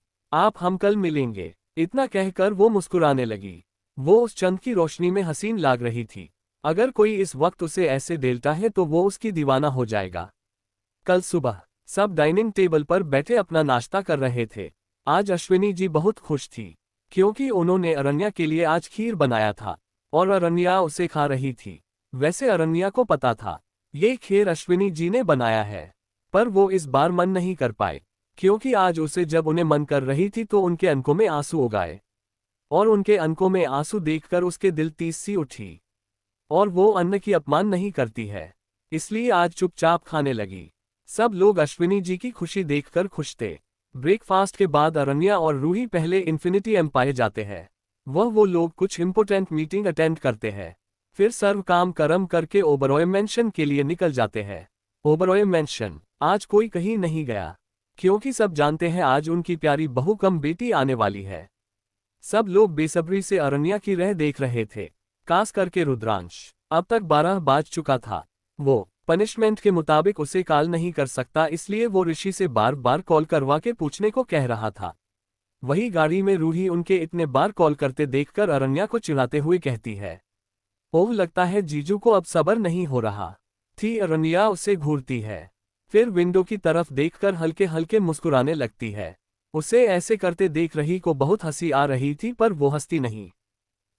हम कल मिलेंगे। इतना कहकर वो मुस्कुराने लगी। वो उस चंद की रोशनी में हसीन लाग रही थी। अगर कोई इस वक्त उसे ऐसे देखता है तो वो उसकी दीवाना हो जाएगा। कल सुबह सब डाइनिंग टेबल पर बैठे अपना नाश्ता कर रहे थे। आज अश्विनी जी बहुत खुश थी क्योंकि उन्होंने अरण्या के लिए आज खीर बनाया था और अरण्या उसे खा रही थी। वैसे अरण्या को पता था ये खीर अश्विनी जी ने बनाया है, पर वो इस बार मन नहीं कर पाए क्योंकि आज उसे जब उन्हें मन कर रही थी तो उनके आंखों में आंसू उगाए और उनके आंखों में आंसू देखकर उसके दिल तीस सी उठी। और वो अन्न की अपमान नहीं करती है, इसलिए आज चुपचाप खाने लगी। सब लोग अश्विनी जी की खुशी देखकर खुश थे। ब्रेकफास्ट के बाद अरण्या और रूही पहले इन्फिनिटी एम्पायर जाते हैं। वो लोग कुछ इंपोर्टेंट मीटिंग अटेंड करते हैं। फिर सर्व काम कर्म करके ओबरॉय मेंशन के लिए निकल जाते हैं। ओबरॉय मेंशन। आज कोई कहीं नहीं गया क्योंकि सब जानते हैं आज उनकी प्यारी बहू कम बेटी आने वाली है। सब लोग बेसब्री से अरण्या की राह देख रहे थे, खास करके रुद्रांश। अब तक 12 बाज चुका था। वो पनिशमेंट के मुताबिक उसे कॉल नहीं कर सकता, इसलिए वो ऋषि से बार बार कॉल करवा के पूछने को कह रहा था। वही गाड़ी में रूही उनके इतने बार कॉल करते देखकर अरण्या को चिढ़ाते हुए कहती है, ओह लगता है जीजू को अब सब्र नहीं हो रहा थी। अरण्या उसे घूरती है। फिर विंडो की तरफ देखकर हल्के हल्के मुस्कुराने लगती है। उसे ऐसे करते देख रही को बहुत हंसी आ रही थी, पर वो हंसती नहीं,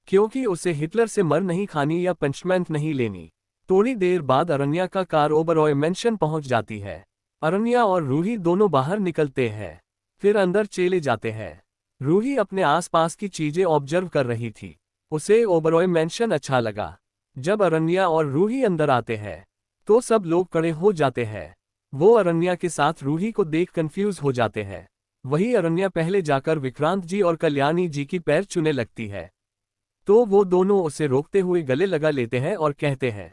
क्योंकि उसे हिटलर से मर नहीं खानी या पंचमेंट नहीं लेनी। थोड़ी देर बाद अरण्या का कार ओबरॉय मेंशन पहुंच जाती है। अरण्या और रूही दोनों बाहर निकलते हैं, फिर अंदर चले जाते हैं। रूही अपने आसपास की चीजें ऑब्जर्व कर रही थी। उसे ओबरॉय मेंशन अच्छा लगा। जब अरण्या और रूही अंदर आते हैं तो सब लोग खड़े हो जाते हैं। वो अरण्या के साथ रूही को देख कंफ्यूज हो जाते हैं। वही अरण्या पहले जाकर विक्रांत जी और कल्याणी जी की पैर छूने लगती है, तो वो दोनों उसे रोकते हुए गले लगा लेते हैं और कहते हैं,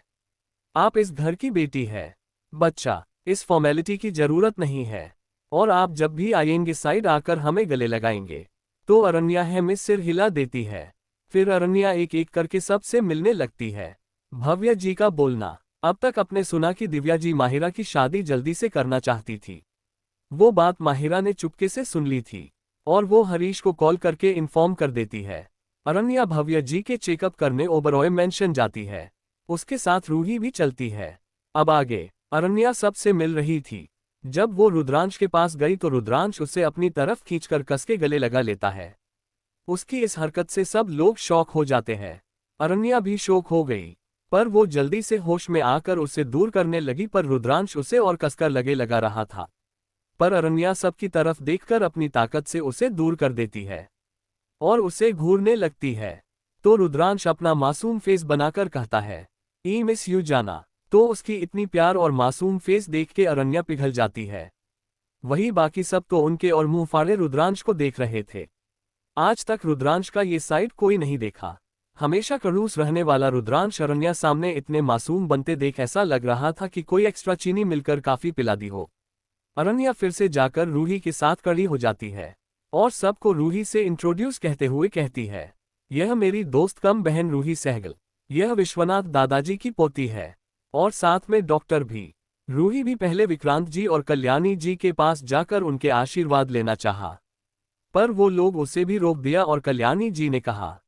आप इस घर की बेटी है बच्चा, इस फॉर्मेलिटी की जरूरत नहीं है, और आप जब भी आएंगे साइड आकर हमें गले लगाएंगे। तो अरण्या में सिर हिला देती है। फिर अरण्या एक एक करके सबसे मिलने लगती है। भव्या जी का बोलना, अब तक अपने सुना कि दिव्या जी माहिरा की शादी जल्दी से करना चाहती थी। वो बात माहिरा ने चुपके से सुन ली थी और वो हरीश को कॉल करके इन्फॉर्म कर देती है। अरण्या भव्या जी के चेकअप करने ओबरॉय मेंशन जाती है। उसके साथ रूही भी चलती है। अब आगे अरण्या सबसे मिल रही थी। जब वो रुद्रांश के पास गई तो रुद्रांश उसे अपनी तरफ खींचकर कस के गले लगा लेता है। उसकी इस हरकत से सब लोग शॉक हो जाते हैं। अरण्या भी शॉक हो गई, पर वो जल्दी से होश में आकर उसे दूर करने लगी, पर रुद्रांश उसे और कसकर लगे लगा रहा था। पर अरण्या सबकी तरफ देखकर अपनी ताकत से उसे दूर कर देती है और उसे घूरने लगती है। तो रुद्रांश अपना मासूम फेस बनाकर कहता है, ई मिस यू जाना। तो उसकी इतनी प्यार और मासूम फेस देख के अरण्या पिघल जाती है। वही बाकी सब तो उनके और मुंह फाड़े रुद्रांश को देख रहे थे। आज तक रुद्रांश का ये साइड कोई नहीं देखा। हमेशा खड़ूस रहने वाला रुद्रांश अरण्या सामने इतने मासूम बनते देख ऐसा लग रहा था कि कोई एक्स्ट्रा चीनी मिलकर काफी पिला दी हो। अरण्या फिर से जाकर रूही के साथ खड़ी हो जाती है और सबको रूही से इंट्रोड्यूस कहते हुए कहती है, यह मेरी दोस्त कम बहन रूही सहगल। यह विश्वनाथ दादाजी की पोती है और साथ में डॉक्टर भी। रूही भी पहले विक्रांत जी और कल्याणी जी के पास जाकर उनके आशीर्वाद लेना चाहा, पर वो लोग उसे भी रोक दिया और कल्याणी जी ने कहा,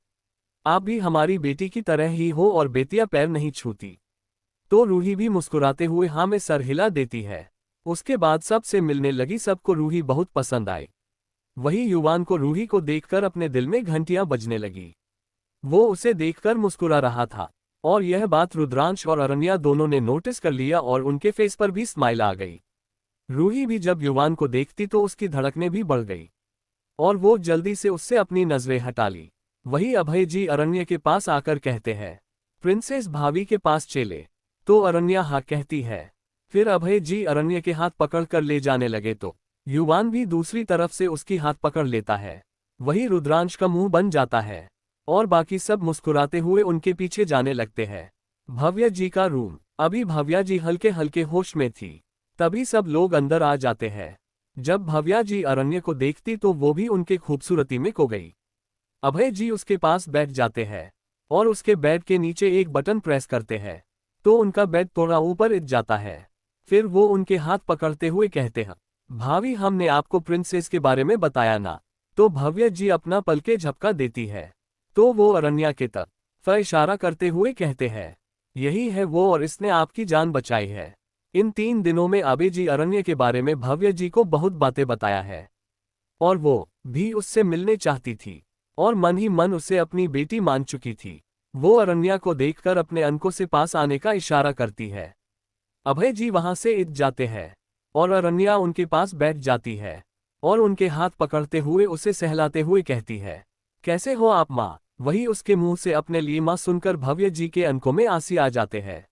आप भी हमारी बेटी की तरह ही हो और बेटियां पैर नहीं छूती। तो रूही भी मुस्कुराते हुए हाँ में सर हिला देती है। उसके बाद सबसे मिलने लगी। सबको रूही बहुत पसंद आई। वही युवान को रूही को देखकर अपने दिल में घंटियां बजने लगी। वो उसे देखकर मुस्कुरा रहा था और यह बात रुद्रांश और अरण्या दोनों ने नोटिस कर लिया और उनके फेस पर भी स्माइल आ गई। रूही भी जब युवान को देखती तो उसकी धड़कनें भी बढ़ गई और वो जल्दी से उससे अपनी नजरें हटा ली। वही अभय जी अरण्या के पास आकर कहते हैं, प्रिंसेस भाभी के पास चले। तो अरण्या हाँ कहती है। फिर अभय जी अरण्या के हाथ पकड़कर ले जाने लगे तो युवान भी दूसरी तरफ से उसकी हाथ पकड़ लेता है। वही रुद्रांश का मुंह बन जाता है और बाकी सब मुस्कुराते हुए उनके पीछे जाने लगते हैं। भव्या जी का रूम। अभी भव्या जी हल्के हल्के होश में थी, तभी सब लोग अंदर आ जाते हैं। जब भव्या जी अरण्य को देखती तो वो भी उनके खूबसूरती में खो गई। अभय जी उसके पास बैठ जाते हैं और उसके बेड के नीचे एक बटन प्रेस करते हैं तो उनका बेड थोड़ा ऊपर उठ जाता है। फिर वो उनके हाथ पकड़ते हुए कहते हैं, भाभी हमने आपको प्रिंसेस के बारे में बताया ना। तो भव्या जी अपना पलके झपका देती है तो वो अरण्या के तरफ इशारा करते हुए कहते हैं, यही है वो और इसने आपकी जान बचाई है। इन 3 दिनों में अभय जी अरण्या के बारे में भव्या जी को बहुत बातें बताया है और वो भी उससे मिलने चाहती थी और मन ही मन उसे अपनी बेटी मान चुकी थी। वो अरण्या को देखकर अपने अनकों से पास आने का इशारा करती है। अभय जी वहां से इट जाते हैं और अरण्या उनके पास बैठ जाती है और उनके हाथ पकड़ते हुए उसे सहलाते हुए कहती है, कैसे हो आप माँ। वही उसके मुंह से अपने लिए माँ सुनकर भव्य जी के अनकों में आंसू आ जाते हैं।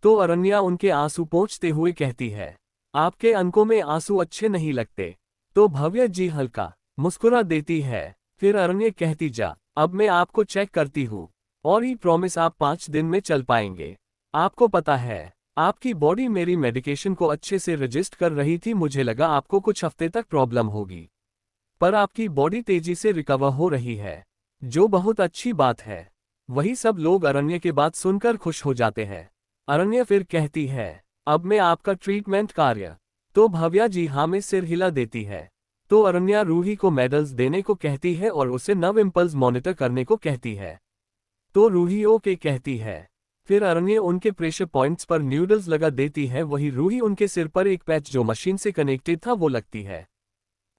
तो अरण्या उनके आंसू पोंछते हुए कहती है, आपके अनकों में आंसू अच्छे नहीं लगते। तो भव्य जी हल्का मुस्कुरा देती है। फिर अरण्या कहती, जा अब मैं आपको चेक करती हूँ और ही प्रॉमिस आप 5 दिन में चल पाएंगे। आपको पता है आपकी बॉडी मेरी मेडिकेशन को अच्छे से रजिस्ट कर रही थी। मुझे लगा आपको कुछ हफ्ते तक प्रॉब्लम होगी, पर आपकी बॉडी तेजी से रिकवर हो रही है, जो बहुत अच्छी बात है। वही सब लोग अरण्या के बात सुनकर खुश हो जाते हैं। अरण्या फिर कहती है, अब मैं आपका ट्रीटमेंट कार्य। तो भव्या जी हाँ में सिर हिला देती है। तो अरण्या रूही को मेडल्स देने को कहती है और उसे नव इम्पल्स मॉनिटर करने को कहती है। तो रूही ओके कहती है। फिर अरण्य उनके प्रेशर पॉइंट्स पर न्यूडल्स लगा देती है। वही रूही उनके सिर पर एक पैच जो मशीन से कनेक्टेड था वो लगती है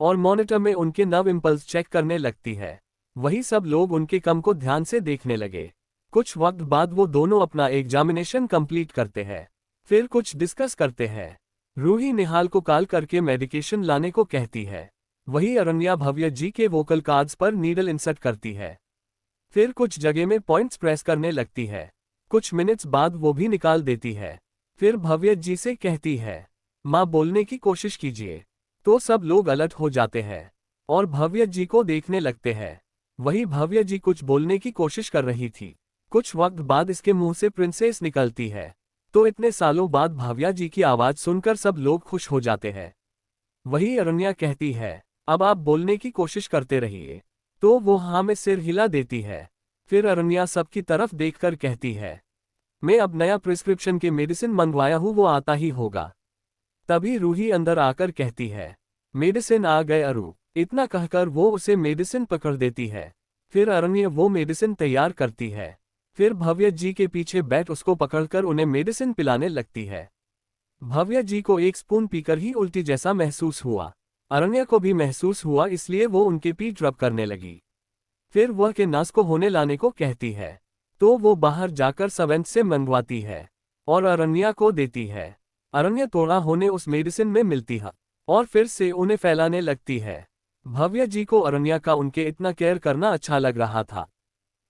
और मॉनिटर में उनके नर्व इंपल्स चेक करने लगती है। वही सब लोग उनके कम को ध्यान से देखने लगे। कुछ वक्त बाद वो दोनों अपना एग्जामिनेशन कंप्लीट करते हैं। फिर कुछ डिस्कस करते हैं। रूही निहाल को कॉल करके मेडिकेशन लाने को कहती है। वही अरण्या भव्य जी के वोकल कार्ड्स पर नीडल इंसर्ट करती है। फिर कुछ जगह में पॉइंट्स प्रेस करने लगती है। कुछ मिनट्स बाद वो भी निकाल देती है। फिर भव्य जी से कहती है, माँ बोलने की कोशिश कीजिए। तो सब लोग अलर्ट हो जाते हैं और भव्य जी को देखने लगते हैं। वही भव्य जी कुछ बोलने की कोशिश कर रही थी। कुछ वक्त बाद इसके मुंह से प्रिंसेस निकलती है। तो इतने सालों बाद भव्या जी की आवाज सुनकर सब लोग खुश हो जाते हैं। वही अरण्या कहती है, अब आप बोलने की कोशिश करते रहिए। तो वो हाँ में सिर हिला देती है। फिर अरण्या सबकी तरफ देखकर कहती है, मैं अब नया प्रिस्क्रिप्शन के मेडिसिन मंगवाया हूँ, वो आता ही होगा। तभी रूही अंदर आकर कहती है, मेडिसिन आ गए अरु। इतना कहकर वो उसे मेडिसिन पकड़ देती है। फिर अरण्य वो मेडिसिन तैयार करती है। फिर भव्य जी के पीछे बैठ उसको पकड़कर उन्हें मेडिसिन पिलाने लगती है। भव्य जी को एक स्पून पीकर ही उल्टी जैसा महसूस हुआ। अरण्य को भी महसूस हुआ, इसलिए वो उनके पीठ रब करने लगी। फिर वह के नास को होने लाने को कहती है। तो वो बाहर जाकर सवेंत से मंगवाती है और अरण्या को देती है। अरण्य थोड़ा होने उस मेडिसिन में मिलती है और फिर से उन्हें फैलाने लगती है। भव्य जी को अरण्या का उनके इतना केयर करना अच्छा लग रहा था।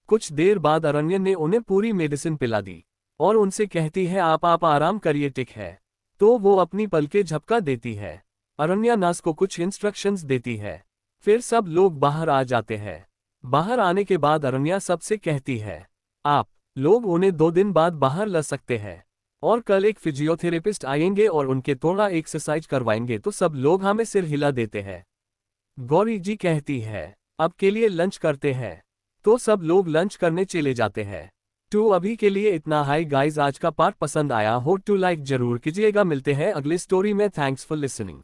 कुछ देर बाद अरण्य ने उन्हें पूरी मेडिसिन पिला दी और उनसे कहती है, आप आराम करिए, ठीक है। तो वो अपनी पलकें झपका देती है। अरण्या नास को कुछ इंस्ट्रक्शंस देती है। फिर सब लोग बाहर आ जाते हैं। बाहर आने के बाद अरण्या सबसे कहती है, आप लोग उन्हें 2 दिन बाद बाहर ला सकते हैं और कल एक फिजियोथेरेपिस्ट आएंगे और उनके थोड़ा एक्सरसाइज करवाएंगे। तो सब लोग हमें सिर हिला देते हैं। गौरी जी कहती है, अब के लिए लंच करते हैं। तो सब लोग लंच करने चले जाते हैं। तो अभी के लिए इतना। हाय गाइस, आज का पार्ट पसंद आया हो तो लाइक जरूर कीजिएगा। मिलते हैं अगली स्टोरी में। Thanks for listening.